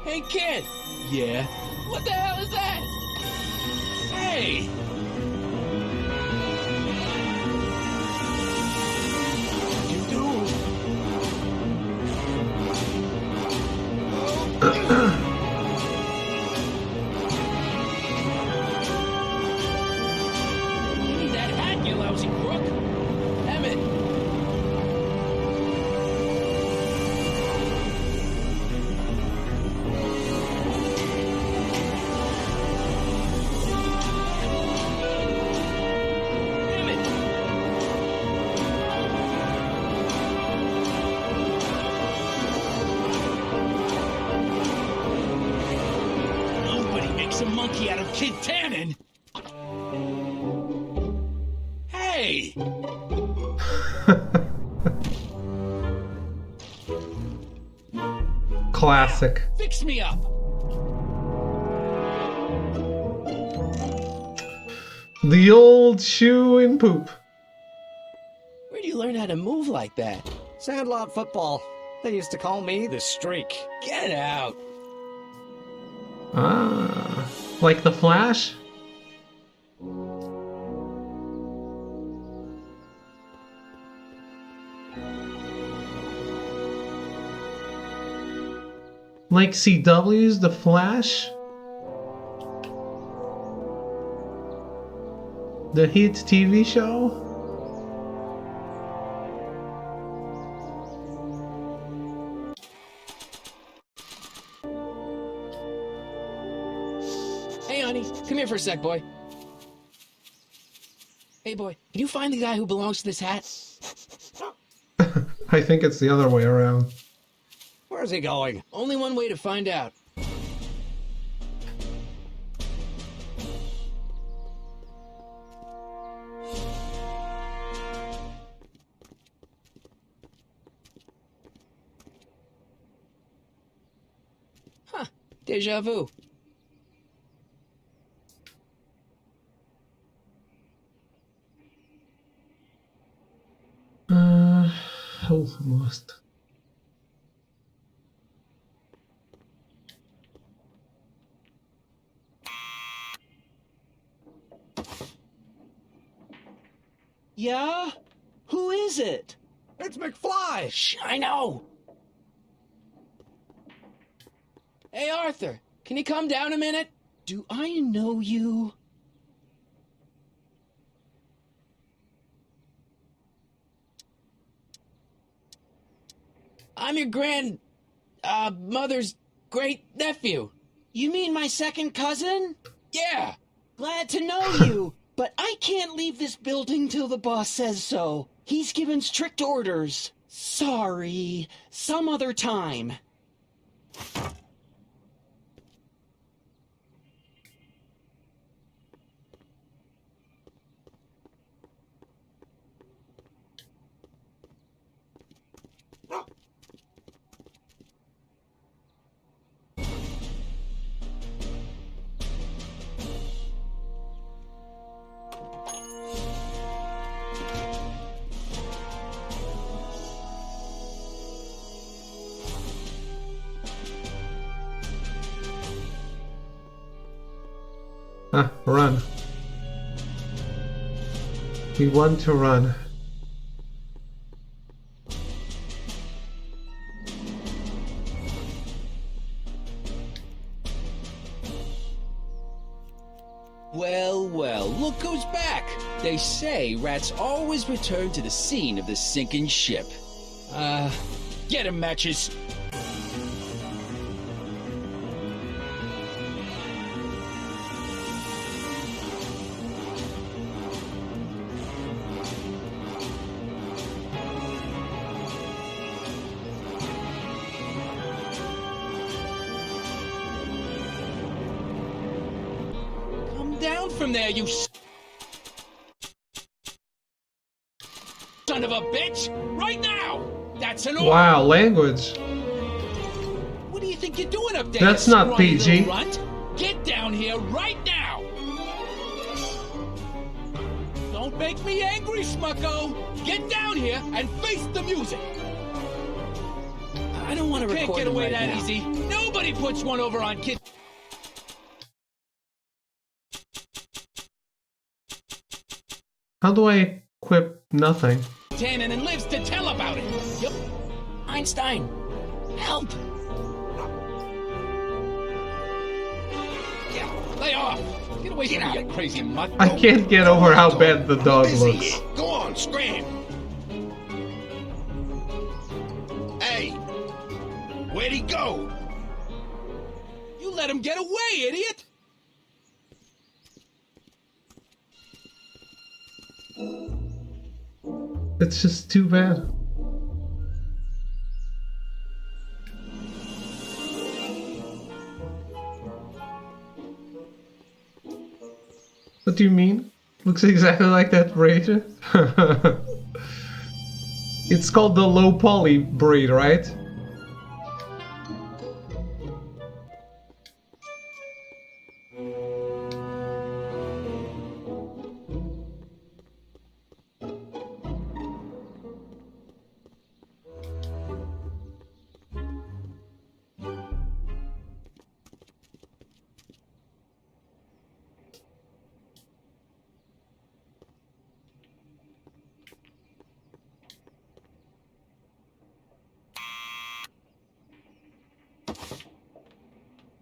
Hey, kid! Yeah? What the hell is that? Hey! What'd you do? Give me that hat, you lousy crook! Emmett! A monkey out of Kid Tannen. Hey! Classic. Fix me up. The old shoe and poop. Where do you learn how to move like that? Sandlot football. They used to call me the Streak. Get out. Ah, like the Flash? Like CW's The Flash? The hit TV show? Hey, honey, come here for a sec, boy. Hey, boy, can you find the guy who belongs to this hat? I think it's the other way around. Where's he going? Only one way to find out. Huh, Deja vu. Almost. Yeah? Who is it? It's McFly! Shh, I know! Hey, Arthur, can you come down a minute? Do I know you? I'm your mother's great nephew. You mean my second cousin? Yeah! Glad to know you, but I can't leave this building till the boss says so. He's given strict orders. Sorry, some other time. Run. We want to run. Well, well, look who's back! They say rats always return to the scene of the sinking ship. Get 'em, Matches! Down from there, you son of a bitch! Right now! That's an order! Wow, language. What do you think you're doing up there? That's you not scrawny PG. little runt? Get down here right now! Don't make me angry, Smucko! Get down here and face the music! I don't want to Can't record get them away right that now. easy. Nobody puts one over on kids. How do I equip nothing? Tannen and lives to tell about it. Yep. Einstein, help! Lay off! Get away from me, you crazy mutt! I can't get over how bad the dog looks. Go on, scram. Hey, where'd he go? You let him get away, idiot! It's just too bad. What do you mean? Looks exactly like that braid. It's called the low poly braid, right?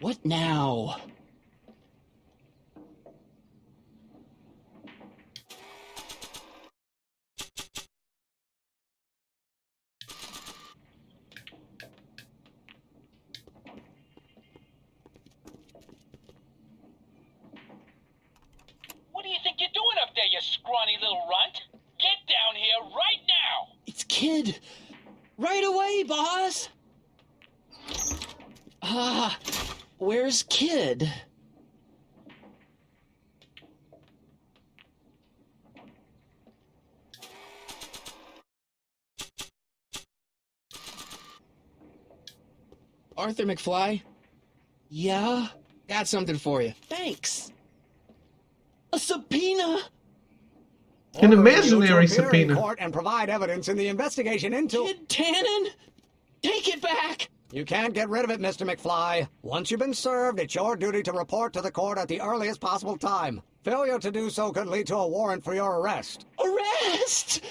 What now? What do you think you're doing up there, you scrawny little runt? Get down here right now! It's Kid. Right away, boss. Where's Kid? Arthur McFly, Yeah? Got something for you. Thanks. A subpoena? An Order you imaginary to appear in subpoena. court and provide evidence in the investigation into... Kid Tannen? Take it back! You can't get rid of it, Mr. McFly. Once you've been served, it's your duty to report to the court at the earliest possible time. Failure to do so could lead to a warrant for your arrest. Arrest!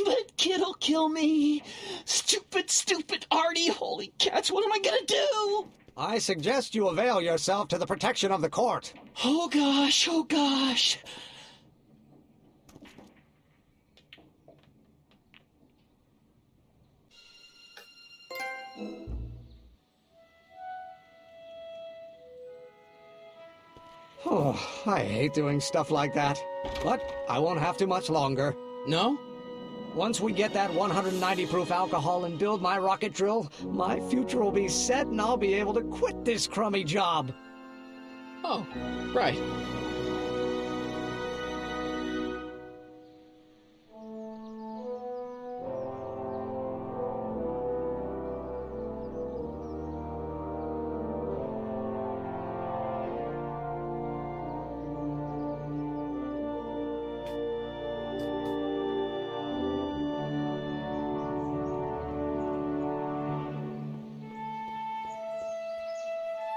But Kid'll kill me. Stupid, stupid Artie. Holy cats, what am I gonna do? I suggest you avail yourself to the protection of the court. Oh gosh, oh gosh. Oh, I hate doing stuff like that. But I won't have to much longer. No? Once we get that 190 proof alcohol and build my rocket drill, my future will be set and I'll be able to quit this crummy job. Oh, right.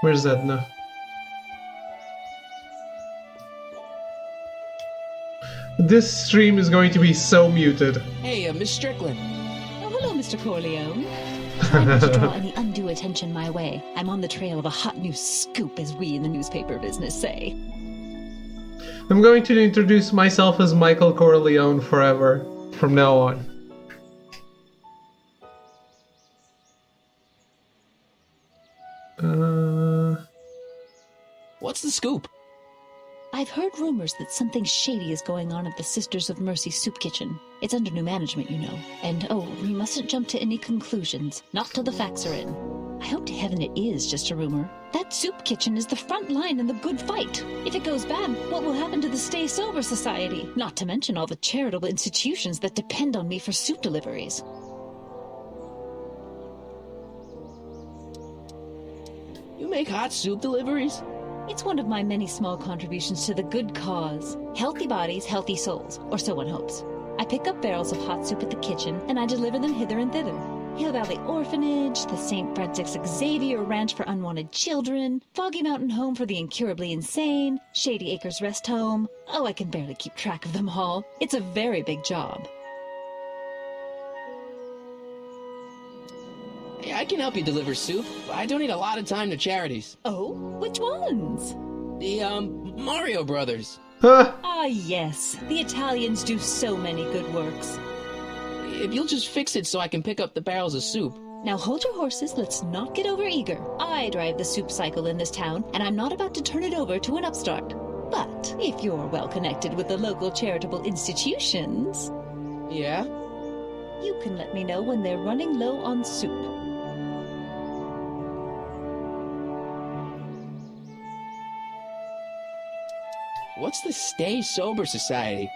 Where's Edna? This stream is going to be so muted. Hey, Miss Strickland. Oh, hello, Mr. Corleone. Try not to draw any undue attention my way. I'm on the trail of a hot new scoop, as we in the newspaper business say. I'm going to introduce myself as Michael Corleone forever, from now on. What's the scoop? I've heard rumors that something shady is going on at the Sisters of Mercy Soup Kitchen. It's under new management, you know. And oh, we mustn't jump to any conclusions. Not till the facts are in. I hope to heaven it is just a rumor. That soup kitchen is the front line in the good fight. If it goes bad, what will happen to the Stay Sober Society? Not to mention all the charitable institutions that depend on me for soup deliveries. You make hot soup deliveries? It's one of my many small contributions to the good cause. Healthy bodies, healthy souls, or so one hopes. I pick up barrels of hot soup at the kitchen, and I deliver them hither and thither. Hill Valley Orphanage, the St. Francis Xavier Ranch for Unwanted Children, Foggy Mountain Home for the Incurably Insane, Shady Acres Rest Home. Oh, I can barely keep track of them all. It's a very big job. Hey, I can help you deliver soup. I donate a lot of time to charities. Oh? Which ones? The, Mario Brothers. Ah, yes. The Italians do so many good works. If you'll just fix it so I can pick up the barrels of soup. Now hold your horses, let's not get over-eager. I drive the soup cycle in this town, and I'm not about to turn it over to an upstart. But if you're well connected with the local charitable institutions... Yeah? You can let me know when they're running low on soup. What's the Stay Sober Society?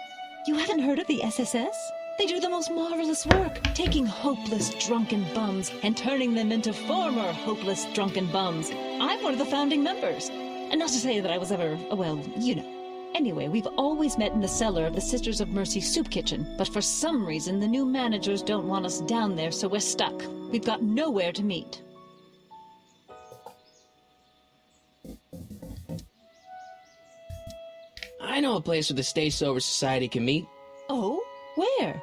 You haven't heard of the SSS? They do the most marvelous work, taking hopeless drunken bums and turning them into former hopeless drunken bums. I'm one of the founding members. And not to say that I was ever, well, you know. Anyway, we've always met in the cellar of the Sisters of Mercy Soup Kitchen, but for some reason the new managers don't want us down there, so we're stuck. We've got nowhere to meet. I know a place where the Stay Sober Society can meet. Oh? Where?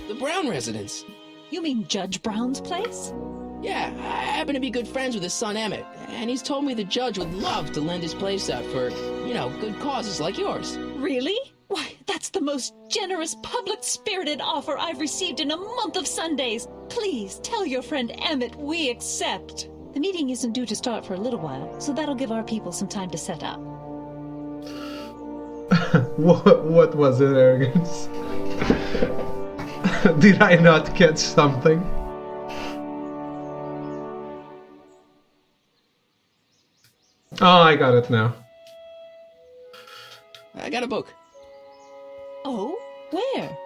The Brown residence. You mean Judge Brown's place? Yeah, I happen to be good friends with his son Emmett, and he's told me the judge would love to lend his place out for, you know, good causes like yours. Really? Why, that's the most generous, public-spirited offer I've received in a month of Sundays. Please tell your friend Emmett we accept. The meeting isn't due to start for a little while, so that'll give our people some time to set up. What was it, Arrogance? Did I not catch something? Oh, I got it now. I got a book. Oh? Where?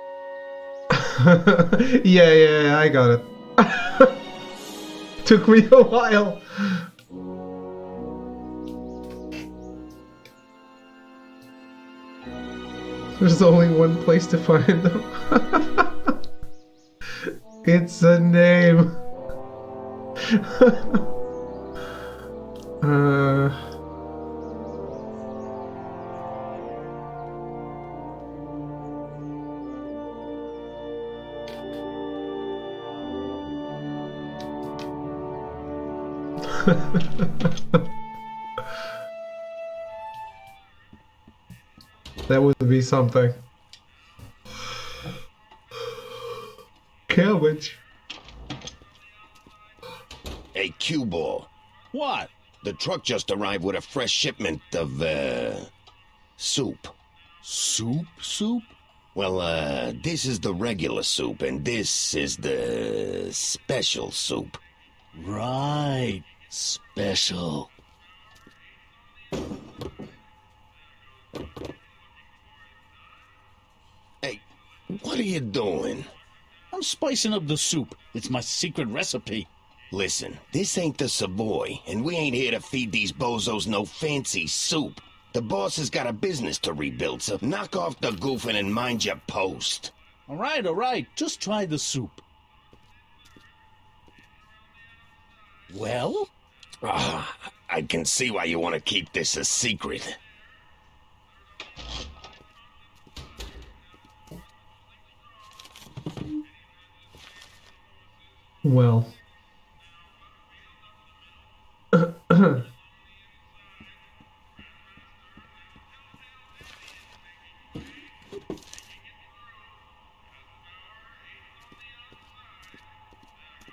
yeah, I got it. Took me a while. There's only one place to find them. It's a name. That would be something. Cabbage. Hey, Q-Ball. What? The truck just arrived with a fresh shipment of, soup. Soup? Well, this is the regular soup, and this is the special soup. Right. Special. Hey, what are you doing? I'm spicing up the soup. It's my secret recipe. Listen, this ain't the Savoy, and we ain't here to feed these bozos no fancy soup. The boss has got a business to rebuild, so knock off the goofing and mind your post. All right. Just try the soup. Well? I can see why you want to keep this a secret. Well.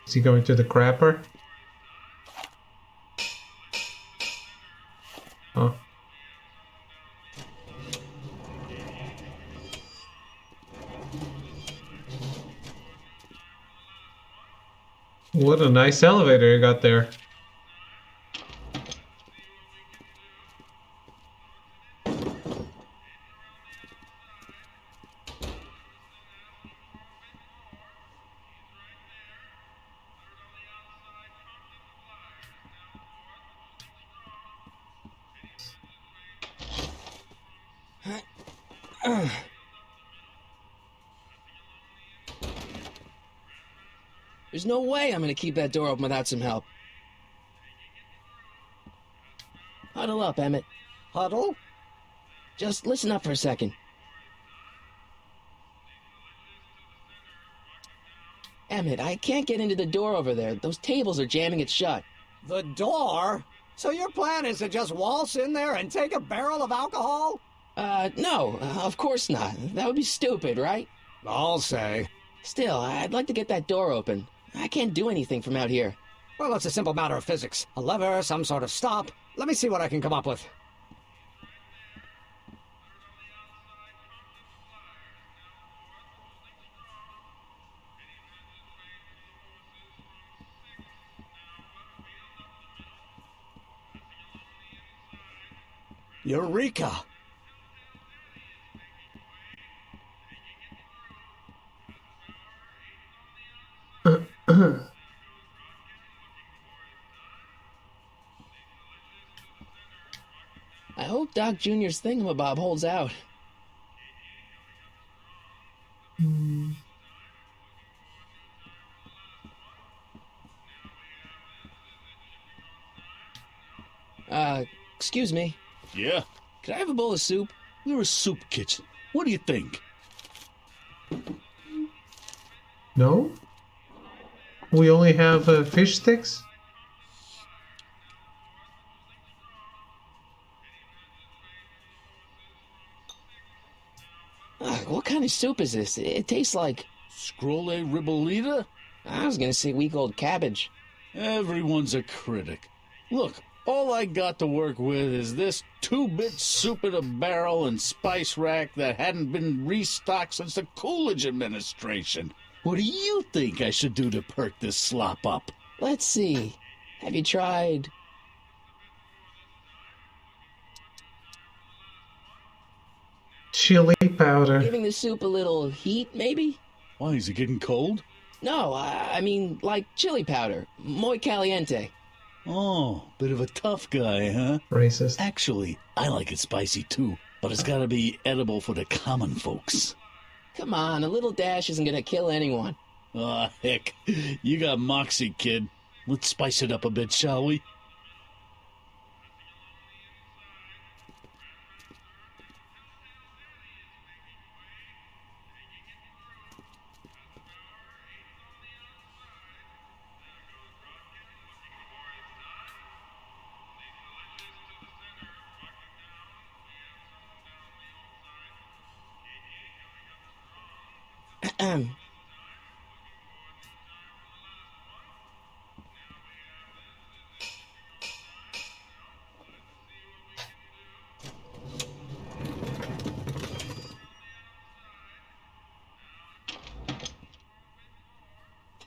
Is he going to the crapper? Oh. What a nice elevator you got there. There's no way I'm gonna keep that door open without some help. Huddle up, Emmett. Huddle? Just listen up for a second. Emmett, I can't get into the door over there. Those tables are jamming it shut. The door? So your plan is to just waltz in there and take a barrel of alcohol? No, of course not. That would be stupid, right? I'll say. Still, I'd like to get that door open. I can't do anything from out here. Well, it's a simple matter of physics. A lever, some sort of stop. Let me see what I can come up with. Eureka! I hope Doc Jr.'s thingamabob holds out. Excuse me. Yeah? Could I have a bowl of soup? We're a soup kitchen. What do you think? No? We only have fish sticks? What kind of soup is this? It tastes like... Scrolle ribollita? I was gonna say week old cabbage. Everyone's a critic. Look, all I got to work with is this 2-bit soup in a barrel and spice rack that hadn't been restocked since the Coolidge administration. What do you think I should do to perk this slop up? Let's see. Have you tried... Chili powder. giving the soup a little heat, maybe? Why, is it getting cold? No, I mean like chili powder. Muy caliente. Oh, bit of a tough guy, huh? Racist. Actually, I like it spicy too, but it's gotta be edible for the common folks. Come on, a little dash isn't gonna kill anyone. Aw, heck. You got moxie, kid. Let's spice it up a bit, shall we?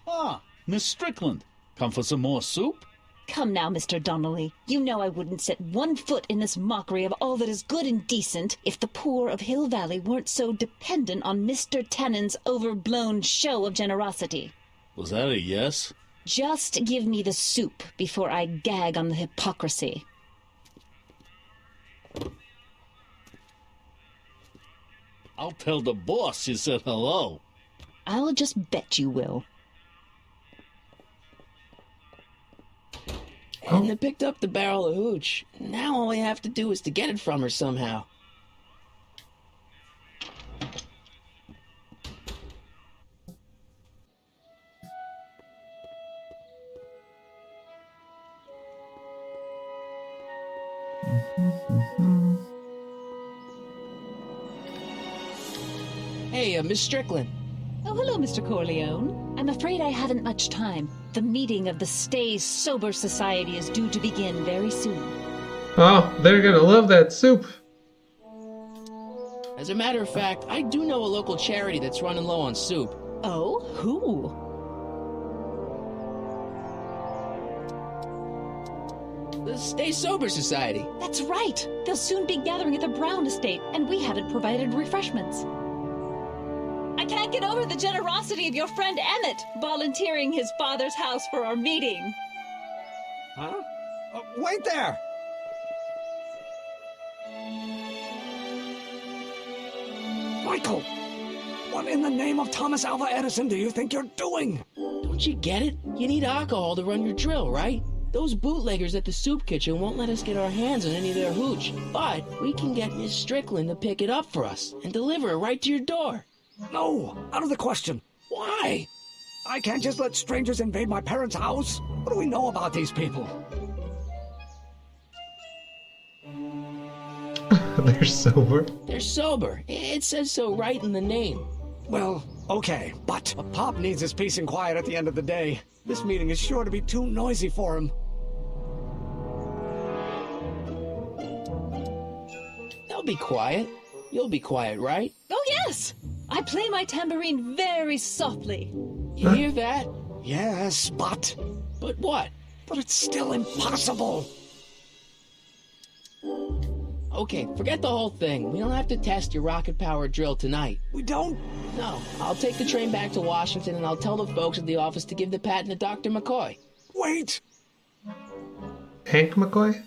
Ah, Miss Strickland. Come for some more soup? Come now, Mr. Donnelly. You know I wouldn't set one foot in this mockery of all that is good and decent if the poor of Hill Valley weren't so dependent on Mr. Tannen's overblown show of generosity. Was that a yes? Just give me the soup before I gag on the hypocrisy. I'll tell the boss you said hello. I'll just bet you will. And they picked up the barrel of hooch. Now all we have to do is to get it from her somehow. Hey, Miss Strickland. Oh, hello, Mr. Corleone. I'm afraid I haven't much time. The meeting of the Stay Sober Society is due to begin very soon. Oh, they're gonna love that soup. As a matter of fact, I do know a local charity that's running low on soup. Oh, who? The Stay Sober Society. That's right. They'll soon be gathering at the Brown estate, and we haven't provided refreshments. I can't get over the generosity of your friend Emmett volunteering his father's house for our meeting. Huh? Wait there! Michael! What in the name of Thomas Alva Edison do you think you're doing? Don't you get it? You need alcohol to run your drill, right? Those bootleggers at the soup kitchen won't let us get our hands on any of their hooch. But we can get Miss Strickland to pick it up for us and deliver it right to your door. No, out of the question. Why? I can't just let strangers invade my parents' house. What do we know about these people? They're sober. They're sober. It says so right in the name. Well, okay, but a pop needs his peace and quiet at the end of the day. This meeting is sure to be too noisy for him. They'll be quiet. You'll be quiet, right? Oh, yes! I play my tambourine very softly. You hear that? Yes, but... But what? But it's still impossible. Okay, forget the whole thing. We don't have to test your rocket-powered drill tonight. We don't? No. I'll take the train back to Washington and I'll tell the folks at the office to give the patent to Dr. McCoy. Wait! Hank McCoy?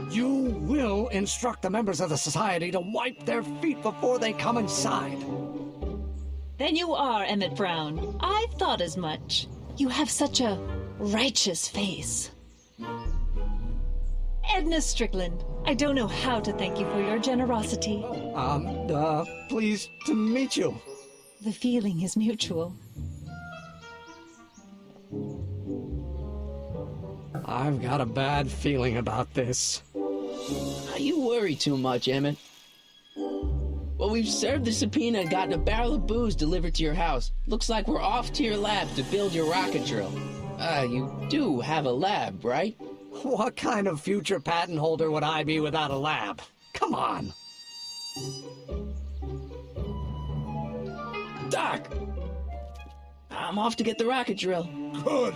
You will instruct the members of the society to wipe their feet before they come inside. Then you are Emmett Brown. I thought as much. You have such a righteous face. Edna Strickland, I don't know how to thank you for your generosity. Pleased to meet you. The feeling is mutual. I've got a bad feeling about this. You worry too much, Emmett. Well, we've served the subpoena and gotten a barrel of booze delivered to your house. Looks like we're off to your lab to build your rocket drill. You do have a lab, right? What kind of future patent holder would I be without a lab? Come on. Doc! I'm off to get the rocket drill. Good.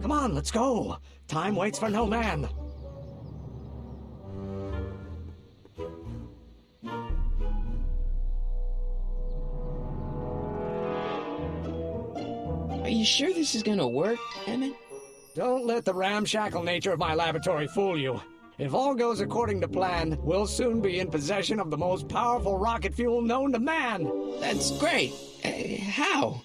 Come on, let's go. Time waits for no man. you sure this is gonna work, Emmett? Don't let the ramshackle nature of my laboratory fool you. If all goes according to plan, we'll soon be in possession of the most powerful rocket fuel known to man. That's great. How?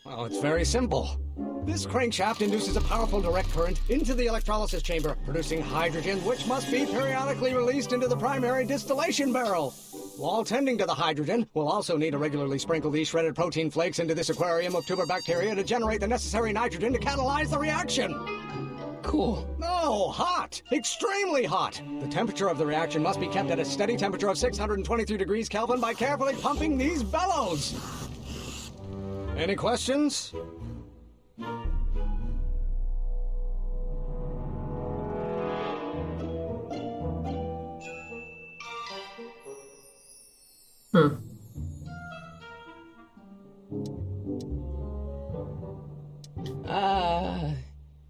Well, it's very simple. This crankshaft induces a powerful direct current into the electrolysis chamber, producing hydrogen, which must be periodically released into the primary distillation barrel. While tending to the hydrogen, we'll also need to regularly sprinkle these shredded protein flakes into this aquarium of tuber bacteria to generate the necessary nitrogen to catalyze the reaction. Cool. No, hot! Extremely hot! The temperature of the reaction must be kept at a steady temperature of 623 degrees Kelvin by carefully pumping these bellows. Any questions? Huh.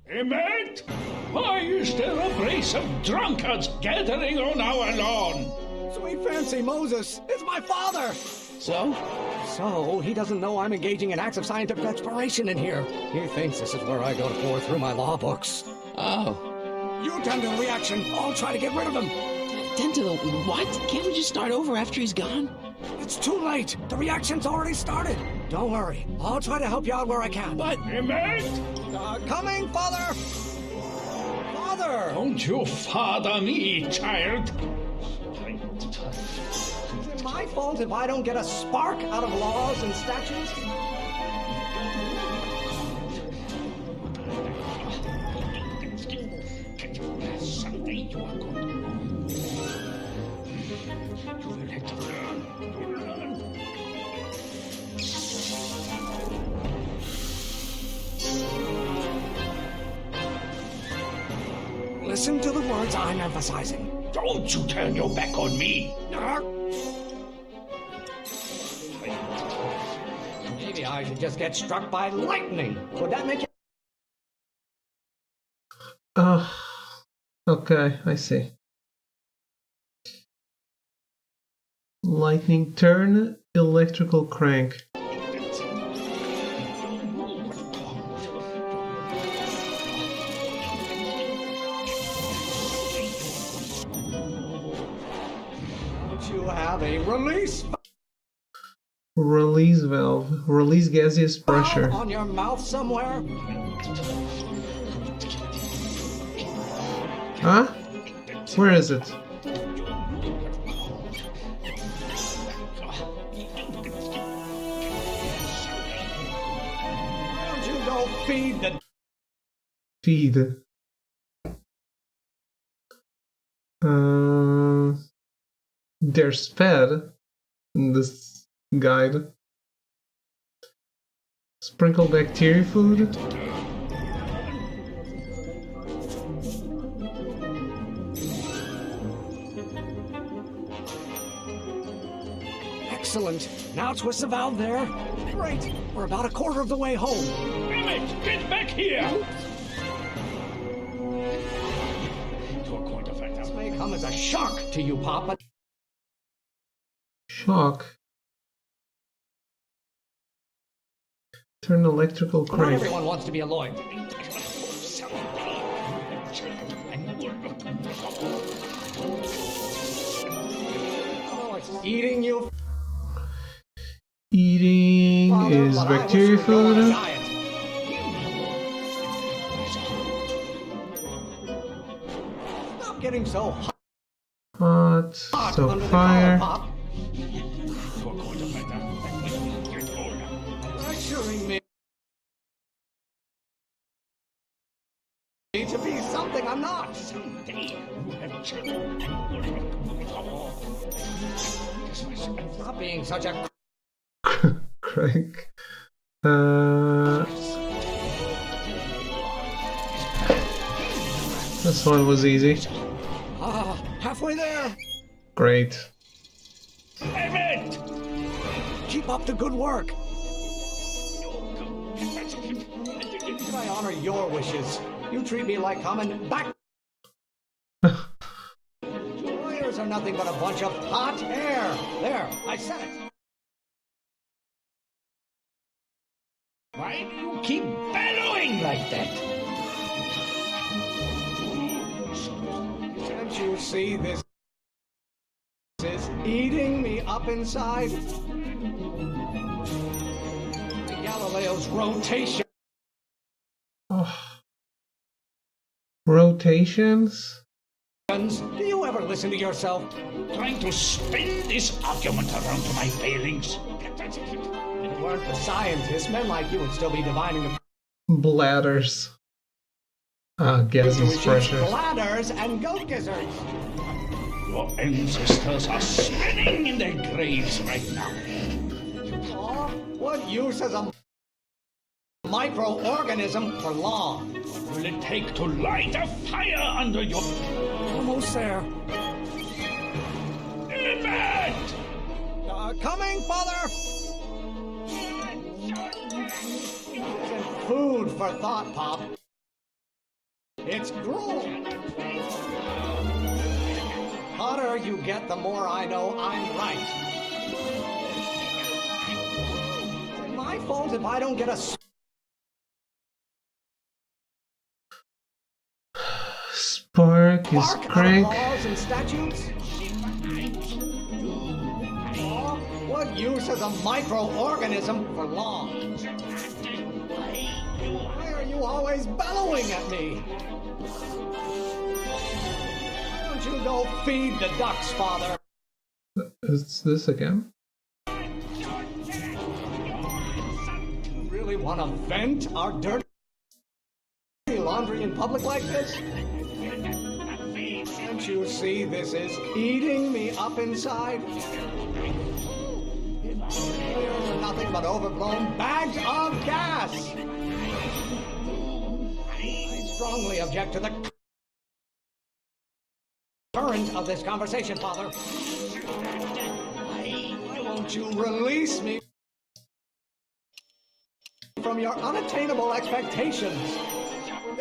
Emmett! Why is there a brace of drunkards gathering on our lawn? Sweet fancy Moses, it's my father! So? So, he doesn't know I'm engaging in acts of scientific exploration in here. He thinks this is where I go to pour through my law books. Oh. You tend to the reaction. I'll try to get rid of him. Tend to the what? Can't we just start over after he's gone? It's too late. The reaction's already started. Don't worry. I'll try to help you out where I can. But... Emmett! Coming, Father! Father! Don't you father me, child. Is it my fault if I don't get a spark out of laws and statutes? Someday you are going to learn. You will have to learn. Listen to the words I'm emphasizing. Don't you turn your back on me. Maybe I should just get struck by lightning. Would that make it? Okay, I see. Lightning turn, electrical crank. Don't you have a release? Release valve. Release gaseous pressure. On your mouth somewhere? Huh? Where is it? Don't you go feed the... Feed. There's fed in this guide. Sprinkle bacteria food. Excellent. Now twist the valve there. Great. We're about a quarter of the way home. Emmett, get back here! This may come as a shock to you, Pop, but... Shock. Turn electrical Not crank. everyone wants to be a lawyer. Oh, it's eating you. Eating is But I bacteria wish you'd go on a food. diet. Stop getting so hot Hot. So under the fire. collar, Pop. Pressuring me to be something I'm not. Stop being such a... Crank. This one was easy. Halfway there. Great. Emmett! Keep up the good work. Can I honor your wishes? You treat me like coming back. Lawyers are nothing but a bunch of hot air. There, I said it. Why do you keep bellowing like that? Can't you see this is eating me up inside? Galileo's rotation. Oh. Rotations? Do you ever listen to yourself? Trying to spin this argument around to my failings. If it weren't for scientists, men like you would still be divining the Bladders. Gaseous pressure. bladders and goat gizzards. Your ancestors are spinning in their graves right now. Oh, what use is a microorganism for long? What will it take to light a fire under your... Almost there. Event! Coming, father! Isn't food for thought, Pop. It's gruel. The hotter you get, the more I know I'm right. Is it my fault if I don't get a... Spark is crank. Laws and statutes? Oh, what use is a microorganism for long? Why are you always bellowing at me? Why don't you go feed the ducks, Father? Is this again? You really want to vent our dirty laundry in public like this? Can't you see this is eating me up inside? Flares are nothing but overblown bags of gas! I strongly object to the current of this conversation, Father. Why won't you release me from your unattainable expectations?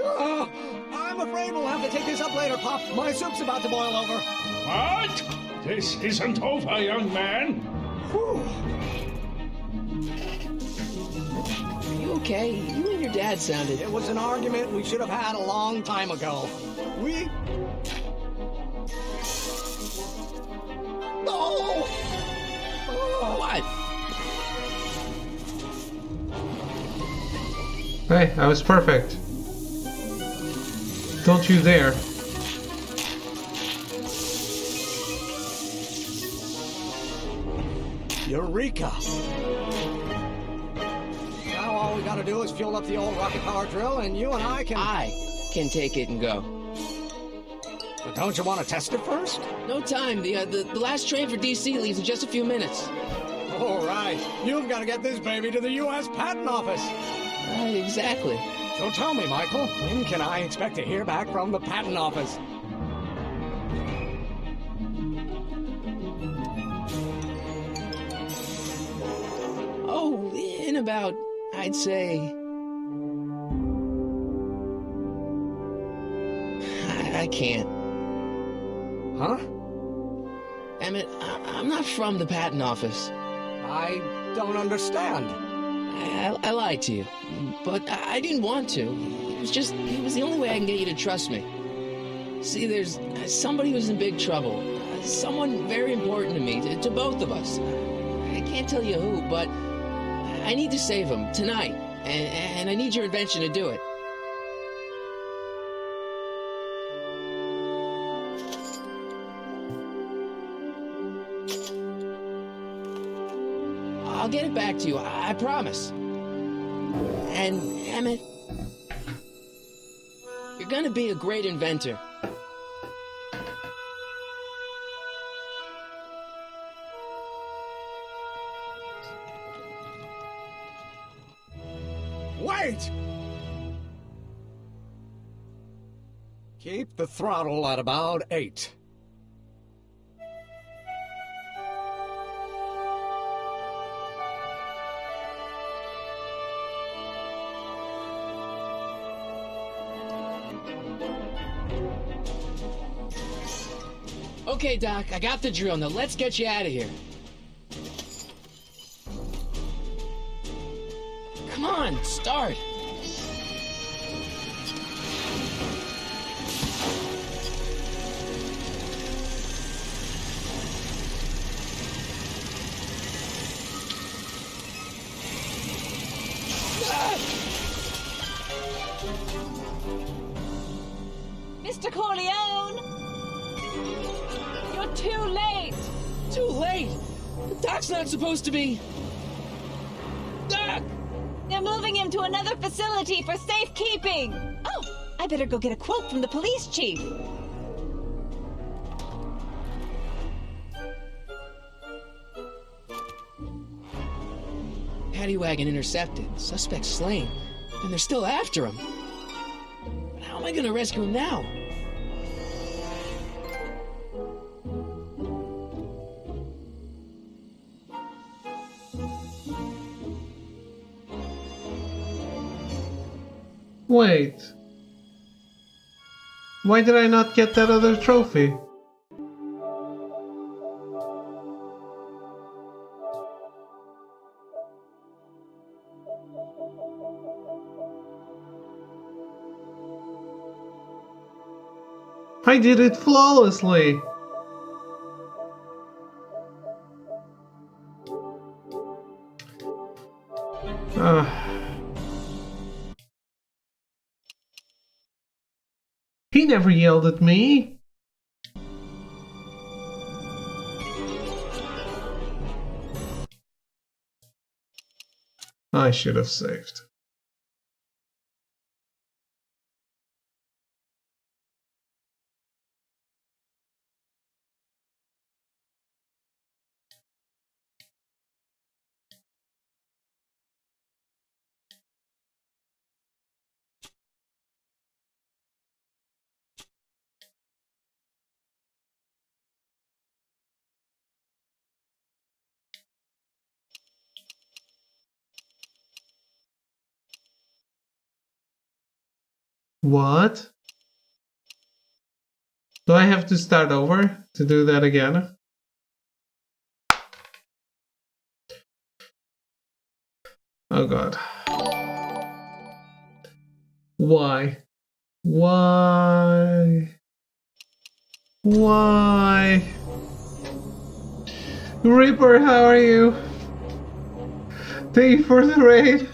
I'm afraid we'll have to take this up later, Pop. My soup's about to boil over. What? This isn't over, young man. Whew. Are you okay? You and your dad sounded... It was an argument we should have had a long time ago. Oh! What? Hey, I was perfect. Don't you dare. Eureka! Now all we gotta do is fuel up the old rocket power drill and you and I can take it and go. But don't you want to test it first? No time. The last train for DC leaves in just a few minutes. All right. You've got to get this baby to the U.S. Patent Office. Right, exactly. So tell me, Michael, when can I expect to hear back from the Patent Office? Oh, in about, I'd say... I can't. Huh? Emmett, I'm not from the patent office. I don't understand. I lied to you, but I didn't want to. It was the only way I can get you to trust me. See, there's somebody who's in big trouble. Someone very important to me, to both of us. I can't tell you who, but I need to save him tonight, and I need your invention to do it. I'll get it back to you, I promise. And, Emmett, you're gonna be a great inventor. Wait! Keep the throttle at about 8. Okay, Doc, I got the drill. Now let's get you out of here. Come on, start. Mr. Corleone! You're too late! Too late? The Doc's not supposed to be... Doc! They're moving him to another facility for safekeeping! Oh, I better go get a quote from the police chief. Paddy wagon intercepted, suspect slain, and they're still after him. But how am I gonna rescue him now? Wait. Why did I not get that other trophy? I did it flawlessly! He never yelled at me! I should have saved. What? Do I have to start over to do that again? Oh god. Why? Why? Why? Reaper, how are you? Thank you for the raid.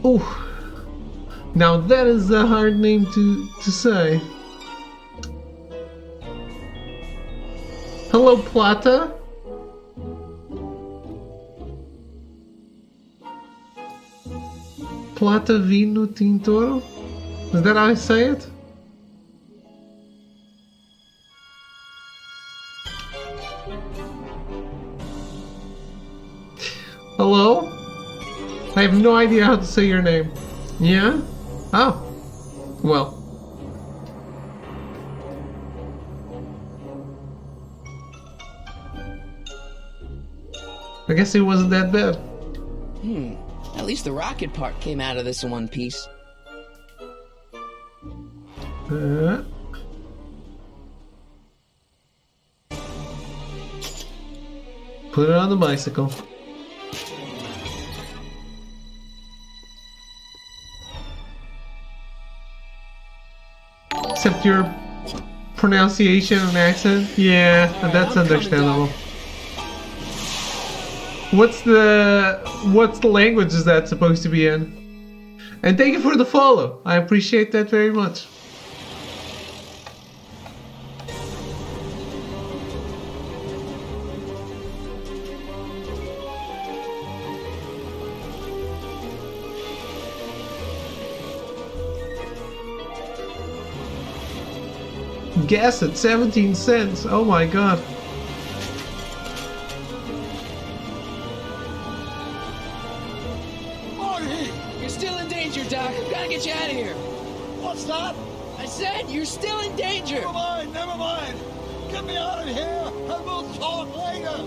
Oh, now that is a hard name to say. Hello, Plata. Plata Vino Tintoro? Is that how I say it? Hello? I have no idea how to say your name. Yeah? Oh. Well. I guess it wasn't that bad. At least the rocket part came out of this in one piece. Put it on the bicycle. Except your pronunciation and accent. Yeah, that's understandable. What's the language is that supposed to be in? And thank you for the follow. I appreciate that very much. Gas at 17 cents. Oh my god. Marty! You're still in danger, Doc. Gotta get you out of here. What's that? I said you're still in danger. Never mind, never mind. Get me out of here and we'll talk later.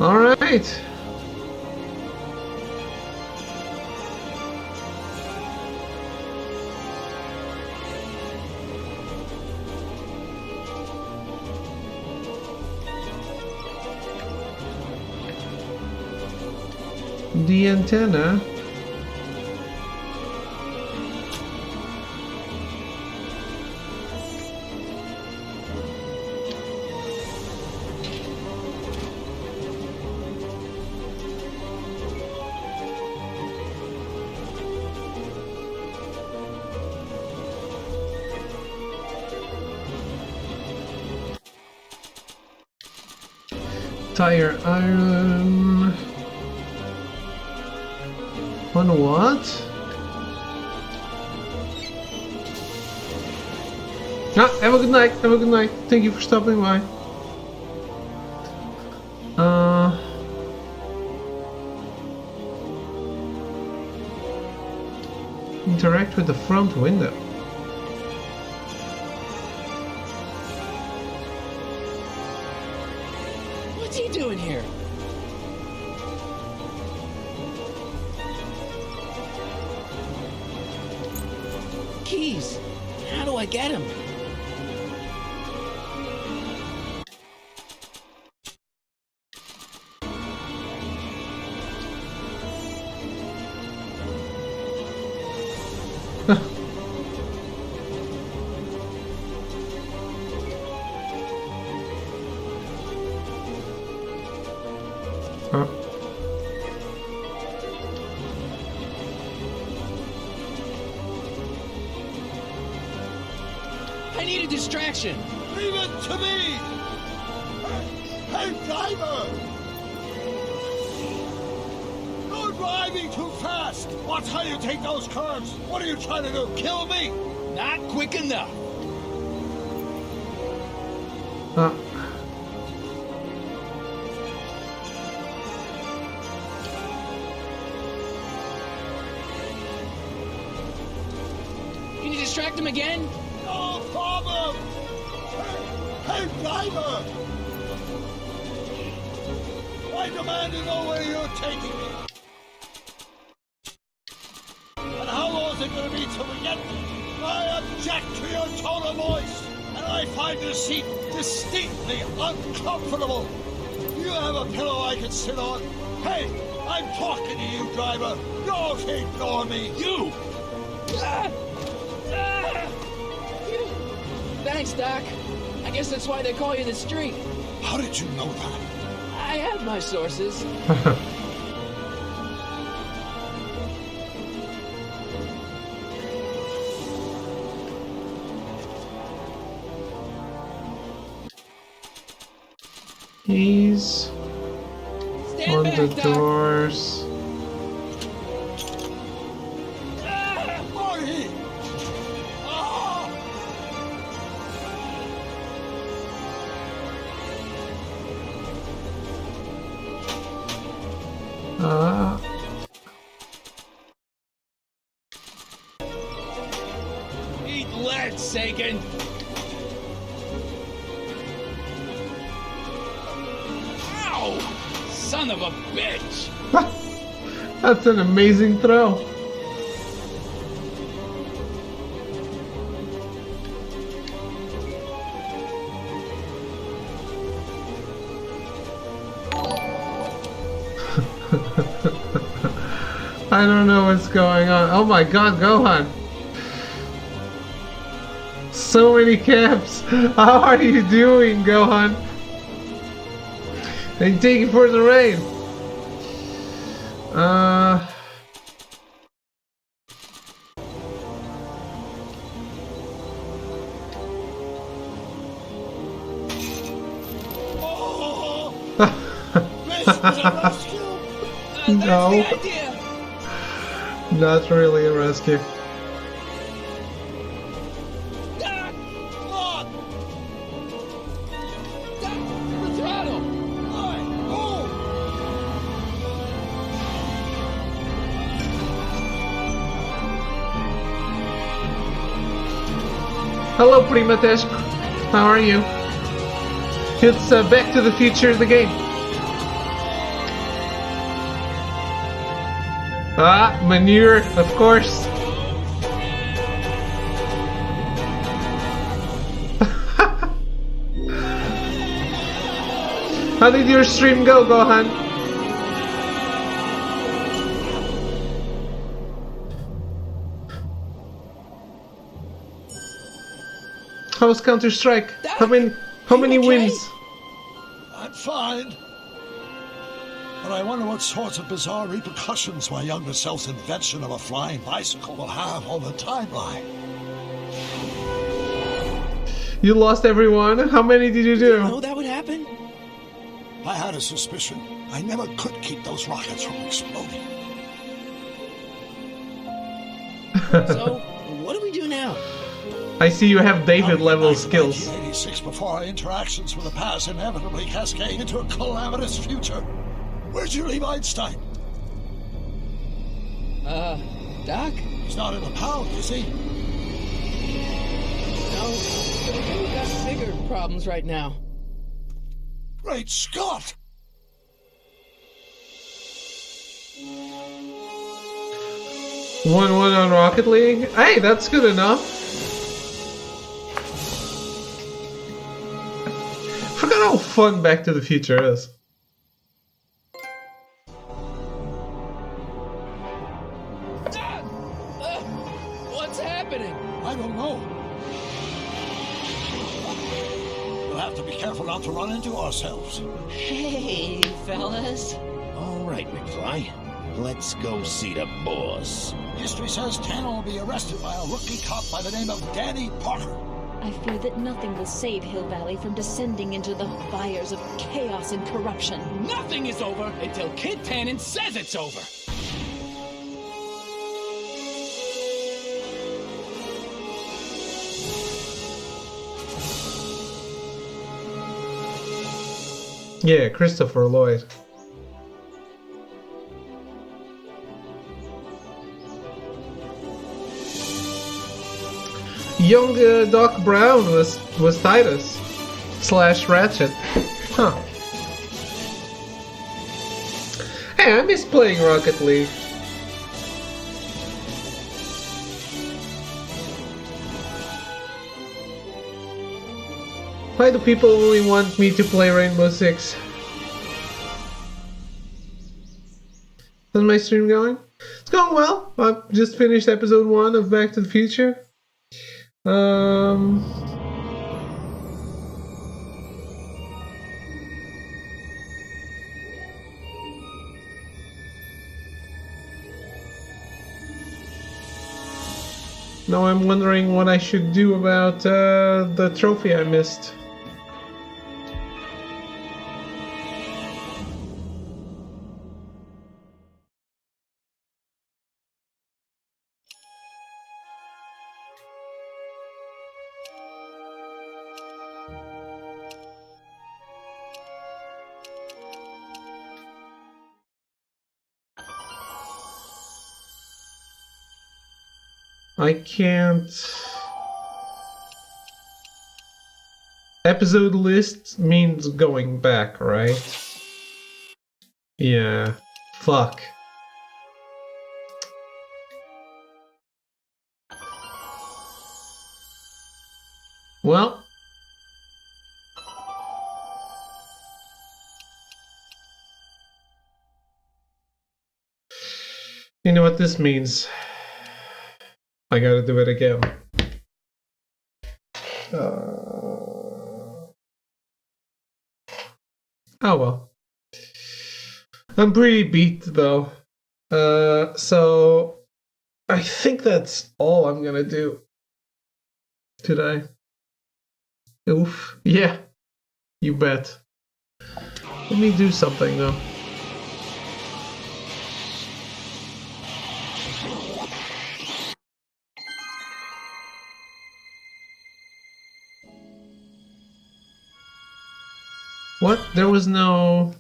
Alright. the antenna. Tire iron. On what? Ah, have a good night. Have a good night. Thank you for stopping by. Interact with the front window. What's he doing here? Keys. How do I get him? Huh? I need a distraction. Leave it to me! Hey, driver! You're driving too fast! Watch how you take those curves! What are you trying to do, kill me? Not quick enough. Can you distract him again? No problem! Hey, driver! I demand to know where you're taking me. And how long is it going to be till we get there? I object to your tone of voice, and I find this seat distinctly uncomfortable. You have a pillow I can sit on? Hey, I'm talking to you, driver. Don't ignore me. You! Thanks, Doc. I guess that's why they call you the Street. How did you know that? I have my sources. Keys Stand on back, the Doc. doors. Marty! Ah! Eat lead, Sagan! Ow! Son of a bitch! That's an amazing throw. I don't know what's going on. Oh my god, Gohan. So many caps. How are you doing, Gohan? And take it for the rain. No. Not really a rescue. Hello, Primatesk. How are you? It's Back to the Future, the game. Ah, manure, of course. How did your stream go, Gohan? How's Counter-Strike? How many wins? I'm fine. But I wonder what sorts of bizarre repercussions my younger self's invention of a flying bicycle will have on the timeline. You lost everyone? How many did you do? You know that would happen? I had a suspicion. I never could keep those rockets from exploding. So, what do we do now? I see you have David level skills. 1986, before our interactions with the past inevitably cascade into a calamitous future. Where'd you leave Einstein? Doc? He's not in the pound, is he? No, we've got bigger problems right now. Great Scott! One on Rocket League? Hey, that's good enough. Forgot how fun Back to the Future is. What's happening? I don't know. We'll have to be careful not to run into ourselves. Hey, fellas. All right, McFly. Let's go see the boss. History says Tanner will be arrested by a rookie cop by the name of Danny Parker. I fear that nothing will save Hill Valley from descending into the fires of chaos and corruption. Nothing is over until Kid Tannen says it's over. Yeah, Christopher Lloyd. Young Doc Brown was Titus / Ratchet. Huh. Hey, I miss playing Rocket League. Why do people only want me to play Rainbow Six? How's my stream going? It's going well. I've just finished episode 1 of Back to the Future. Now I'm wondering what I should do about the trophy I missed. I can't... Episode list means going back, right? Yeah. Fuck. Well... You know what this means. I gotta do it again. Oh well. I'm pretty beat though. So I think that's all I'm gonna do today. Oof. Yeah. You bet. Let me do something though. What? There was no...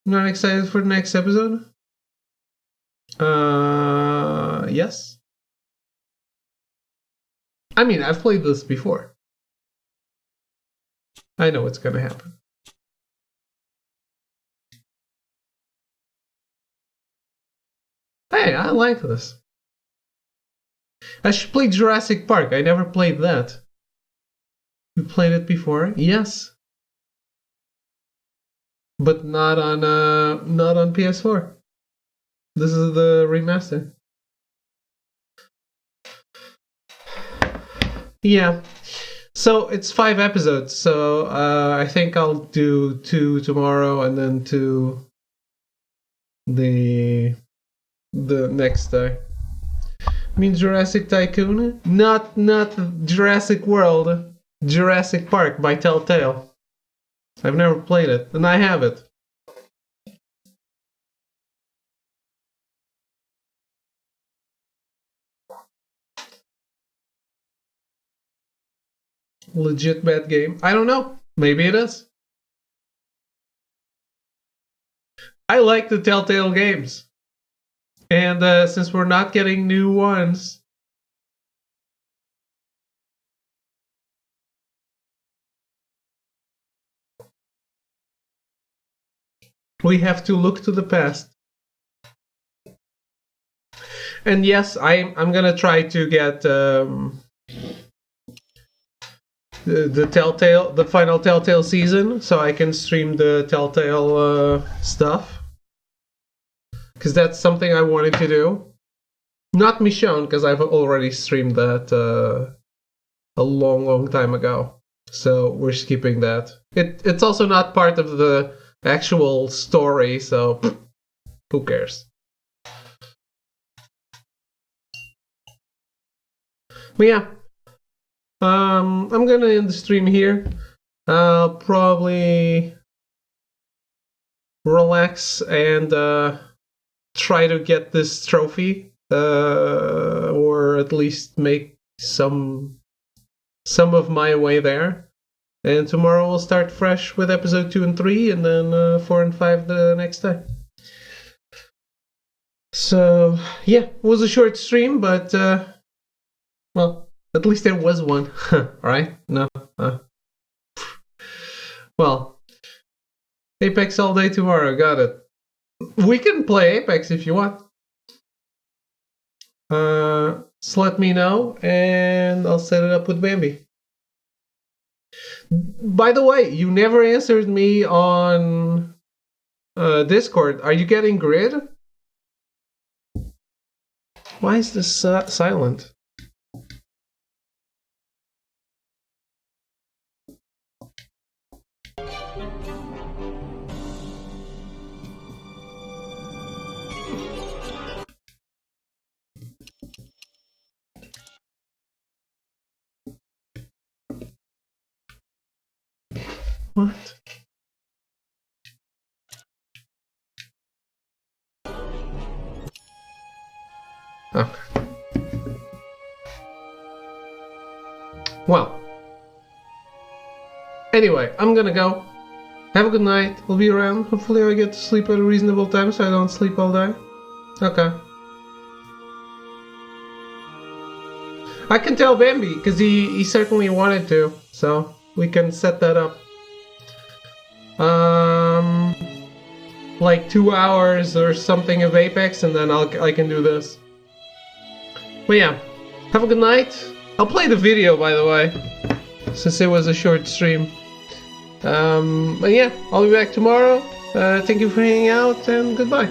I'm not excited for the next episode? Yes? I mean, I've played this before. I know what's gonna happen. Hey, I like this. I should play Jurassic Park. I never played that. You played it before? Yes. But not on PS4. This is the remaster. Yeah. So it's 5 episodes. So I think I'll do 2 tomorrow and then 2 the next day. I mean Jurassic Tycoon? Not Jurassic World. Jurassic Park by Telltale. I've never played it, and I have it. Legit bad game? I don't know. Maybe it is. I like the Telltale games. And since we're not getting new ones, we have to look to the past. And yes, I'm gonna try to get the final Telltale season, so I can stream the Telltale stuff. Because that's something I wanted to do. Not Michonne, because I've already streamed that a long time ago. So we're skipping that. It's also not part of the actual story, so who cares? But yeah, I'm gonna end the stream here. I'll probably relax and try to get this trophy, or at least make some of my way there. And tomorrow we'll start fresh with episode 2 and 3, and then 4 and 5 the next day. So yeah, it was a short stream, but well, at least there was one. Right? No. Well, Apex all day tomorrow. Got it. We can play Apex if you want. Just let me know, and I'll set it up with Bambi. By the way, you never answered me on Discord. Are you getting Grid? Why is this silent? What? Okay. Well. Anyway, I'm gonna go. Have a good night. I'll be around. Hopefully I get to sleep at a reasonable time so I don't sleep all day. Okay. I can tell Bambi, because he certainly wanted to. So, we can set that up. Like 2 hours or something of Apex, and then I can do this. But yeah, have a good night. I'll play the video, by the way, since it was a short stream. But yeah, I'll be back tomorrow. Thank you for hanging out, and goodbye.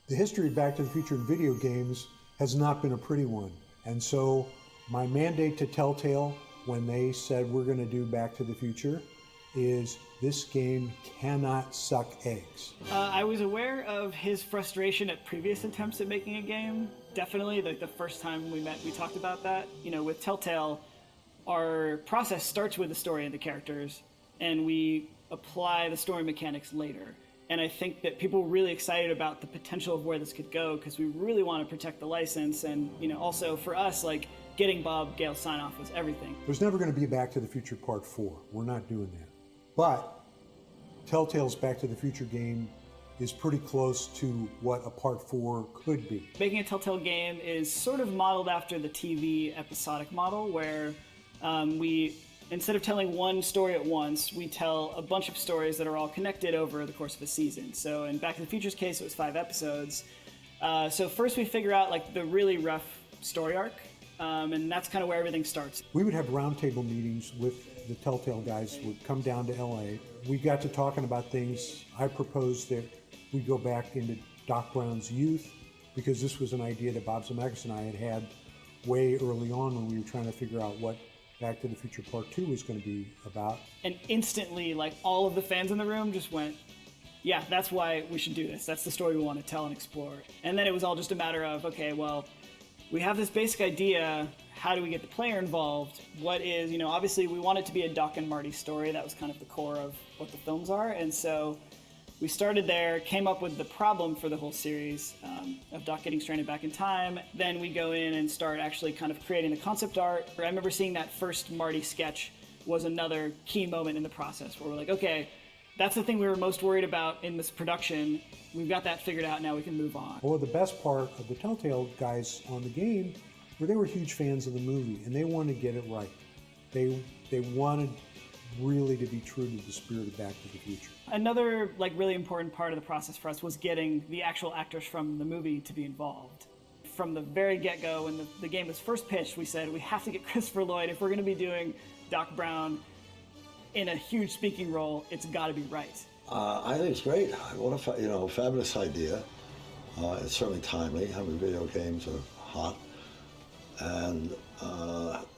The history of Back to the Future in video games has not been a pretty one. And so my mandate to Telltale when they said we're going to do Back to the Future is this game cannot suck eggs. I was aware of his frustration at previous attempts at making a game. Definitely, like the first time we met, we talked about that. You know, with Telltale, our process starts with the story and the characters, and we apply the story mechanics later. And I think that people were really excited about the potential of where this could go because we really want to protect the license. And, you know, also for us, like, getting Bob Gale's sign-off was everything. There's never going to be a Back to the Future Part 4. We're not doing that. But Telltale's Back to the Future game is pretty close to what a Part 4 could be. Making a Telltale game is sort of modeled after the TV episodic model where we... Instead of telling one story at once, we tell a bunch of stories that are all connected over the course of a season. So in Back to the Future's case, it was 5 episodes. So first we figure out like the really rough story arc, and that's kind of where everything starts. We would have roundtable meetings with the Telltale guys, would come down to LA. We got to talking about things. I proposed that we go back into Doc Brown's youth, because this was an idea that Bob Zemeckis and I had way early on when we were trying to figure out what Back to the Future Part 2 was going to be about. And instantly, like, all of the fans in the room just went, yeah, that's why we should do this. That's the story we want to tell and explore. And then it was all just a matter of, okay, well, we have this basic idea. How do we get the player involved? What is, obviously we want it to be a Doc and Marty story. That was kind of the core of what the films are. And so we started there, came up with the problem for the whole series of Doc getting stranded back in time. Then we go in and start actually kind of creating the concept art. I remember seeing that first Marty sketch was another key moment in the process where we're like, okay, that's the thing we were most worried about in this production. We've got that figured out, now we can move on. Well, the best part of the Telltale guys on the game were they were huge fans of the movie, and they wanted to get it right. They wanted really to be true to the spirit of Back to the Future. Another really important part of the process for us was getting the actual actors from the movie to be involved. From the very get-go, when the game was first pitched, we said we have to get Christopher Lloyd. If we're going to be doing Doc Brown in a huge speaking role, it's got to be right. I think it's great. What a fabulous idea. It's certainly timely. I mean, video games are hot, and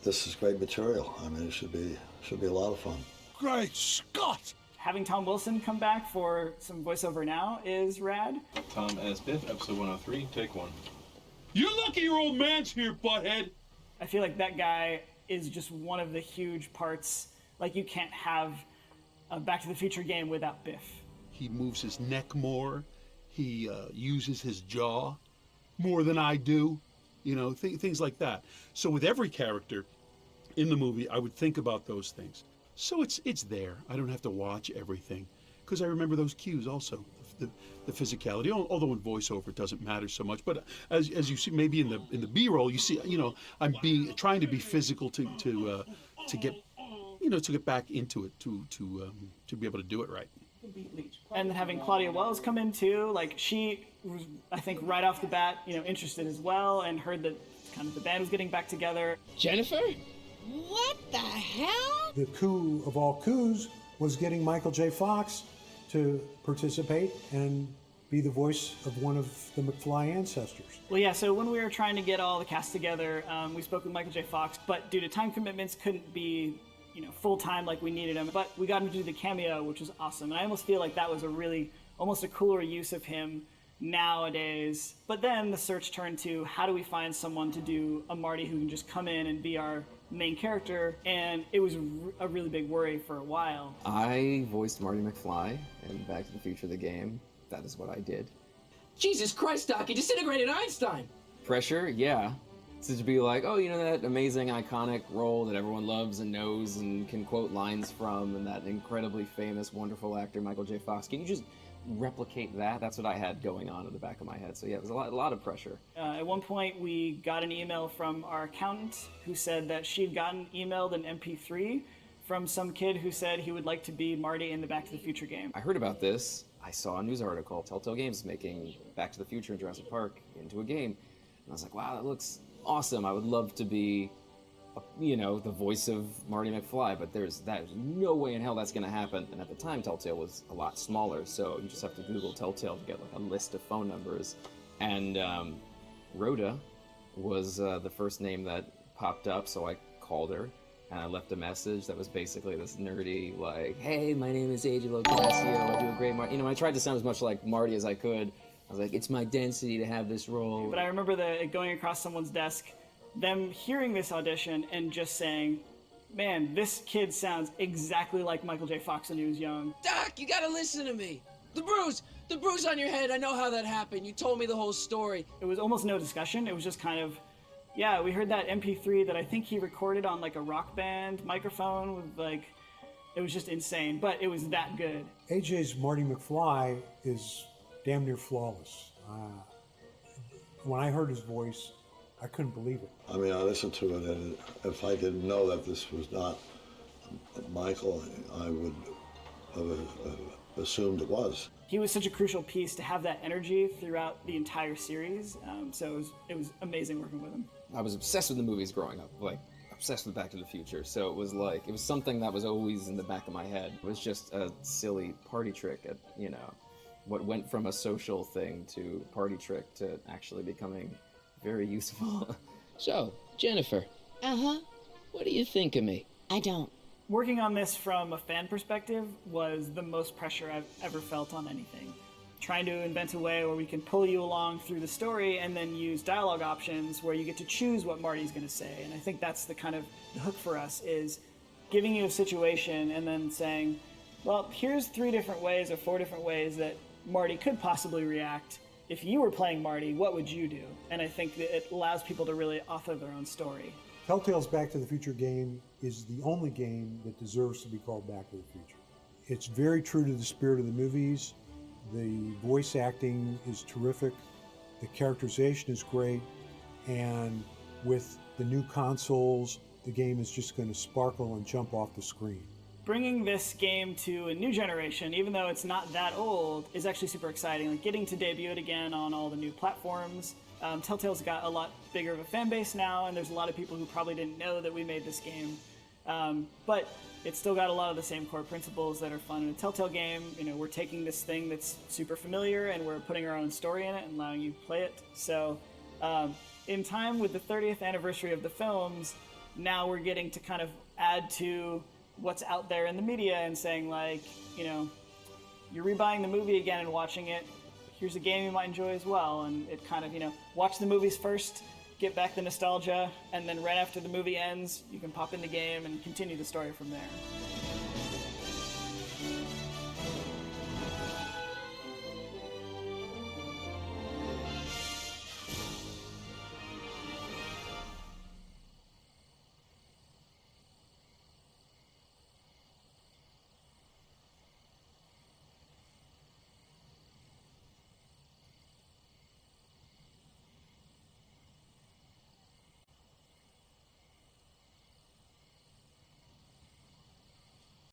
this is great material. I mean, it should be a lot of fun. Great Scott! Having Tom Wilson come back for some voiceover now is rad. Tom as Biff, episode 103, take 1. You're lucky your old man's here, butthead! I feel like that guy is just one of the huge parts. Like, you can't have a Back to the Future game without Biff. He moves his neck more. He uses his jaw more than I do. Things like that. So with every character in the movie, I would think about those things. So it's there. I don't have to watch everything because I remember those cues also. The physicality, although in voiceover it doesn't matter so much. But as you see, maybe in the B-roll, you see, I'm trying to be physical to get. To get back into it, to be able to do it right. And having Claudia Wells come in too, she was, I think, right off the bat, interested as well, and heard that kind of the band was getting back together. Jennifer? What the hell? The coup of all coups was getting Michael J. Fox to participate and be the voice of one of the McFly ancestors. Well, yeah, so when we were trying to get all the cast together, we spoke with Michael J. Fox, but due to time commitments, couldn't be full-time like we needed him, but we got him to do the cameo, which was awesome. And I almost feel like that was almost a cooler use of him nowadays. But then the search turned to, how do we find someone to do a Marty who can just come in and be our main character? And it was a really big worry for a while. I voiced Marty McFly in Back to the Future, the game. That is what I did. Jesus Christ, Doc, you disintegrated Einstein! Pressure, yeah. To be like, oh, that amazing, iconic role that everyone loves and knows and can quote lines from, and that incredibly famous, wonderful actor, Michael J. Fox. Can you just replicate that? That's what I had going on in the back of my head. So yeah, it was a lot of pressure. At one point, we got an email from our accountant who said that she'd gotten emailed an MP3 from some kid who said he would like to be Marty in the Back to the Future game. I heard about this. I saw a news article. Telltale Games making Back to the Future and Jurassic Park into a game. And I was like, wow, that looks awesome. I would love to be, the voice of Marty McFly, but there's no way in hell that's going to happen. And at the time, Telltale was a lot smaller, so you just have to Google Telltale to get a list of phone numbers. And Rhoda was the first name that popped up, so I called her and I left a message that was basically this nerdy, hey, my name is AJ Locascio, I do a great Marty. I tried to sound as much like Marty as I could. I was like, it's my density to have this role. But I remember going across someone's desk, them hearing this audition and just saying, man, this kid sounds exactly like Michael J. Fox when he was young. Doc, you gotta listen to me. The bruise on your head, I know how that happened. You told me the whole story. It was almost no discussion. It was just kind of, yeah, we heard that MP3 that I think he recorded on a rock band microphone with it was just insane, but it was that good. AJ's Marty McFly is damn near flawless. When I heard his voice, I couldn't believe it. I mean, I listened to it, and if I didn't know that this was not Michael, I would have assumed it was. He was such a crucial piece to have that energy throughout the entire series, so it was amazing working with him. I was obsessed with the movies growing up, obsessed with Back to the Future, so it was it was something that was always in the back of my head. It was just a silly party trick, what went from a social thing to party trick to actually becoming very useful. So, Jennifer. Uh-huh. What do you think of me? I don't. Working on this from a fan perspective was the most pressure I've ever felt on anything. Trying to invent a way where we can pull you along through the story and then use dialogue options where you get to choose what Marty's going to say. And I think that's the kind of the hook for us, is giving you a situation and then saying, well, here's 3 different ways or 4 different ways that Marty could possibly react. If you were playing Marty, what would you do? And I think that it allows people to really author their own story. Telltale's Back to the Future game is the only game that deserves to be called Back to the Future. It's very true to the spirit of the movies. The voice acting is terrific. The characterization is great. And with the new consoles, the game is just going to sparkle and jump off the screen. Bringing this game to a new generation, even though it's not that old, is actually super exciting. Like getting to debut it again on all the new platforms. Telltale's got a lot bigger of a fan base now, and there's a lot of people who probably didn't know that we made this game. But it's still got a lot of the same core principles that are fun in a Telltale game. You know, we're taking this thing that's super familiar and we're putting our own story in it and allowing you to play it. So in time with the 30th anniversary of the films, now we're getting to kind of add to what's out there in the media and saying, like, you know, you're rebuying the movie again and watching it. Here's a game you might enjoy as well. And it kind of, you know, watch the movies first, get back the nostalgia, and then right after the movie ends, you can pop in the game and continue the story from there.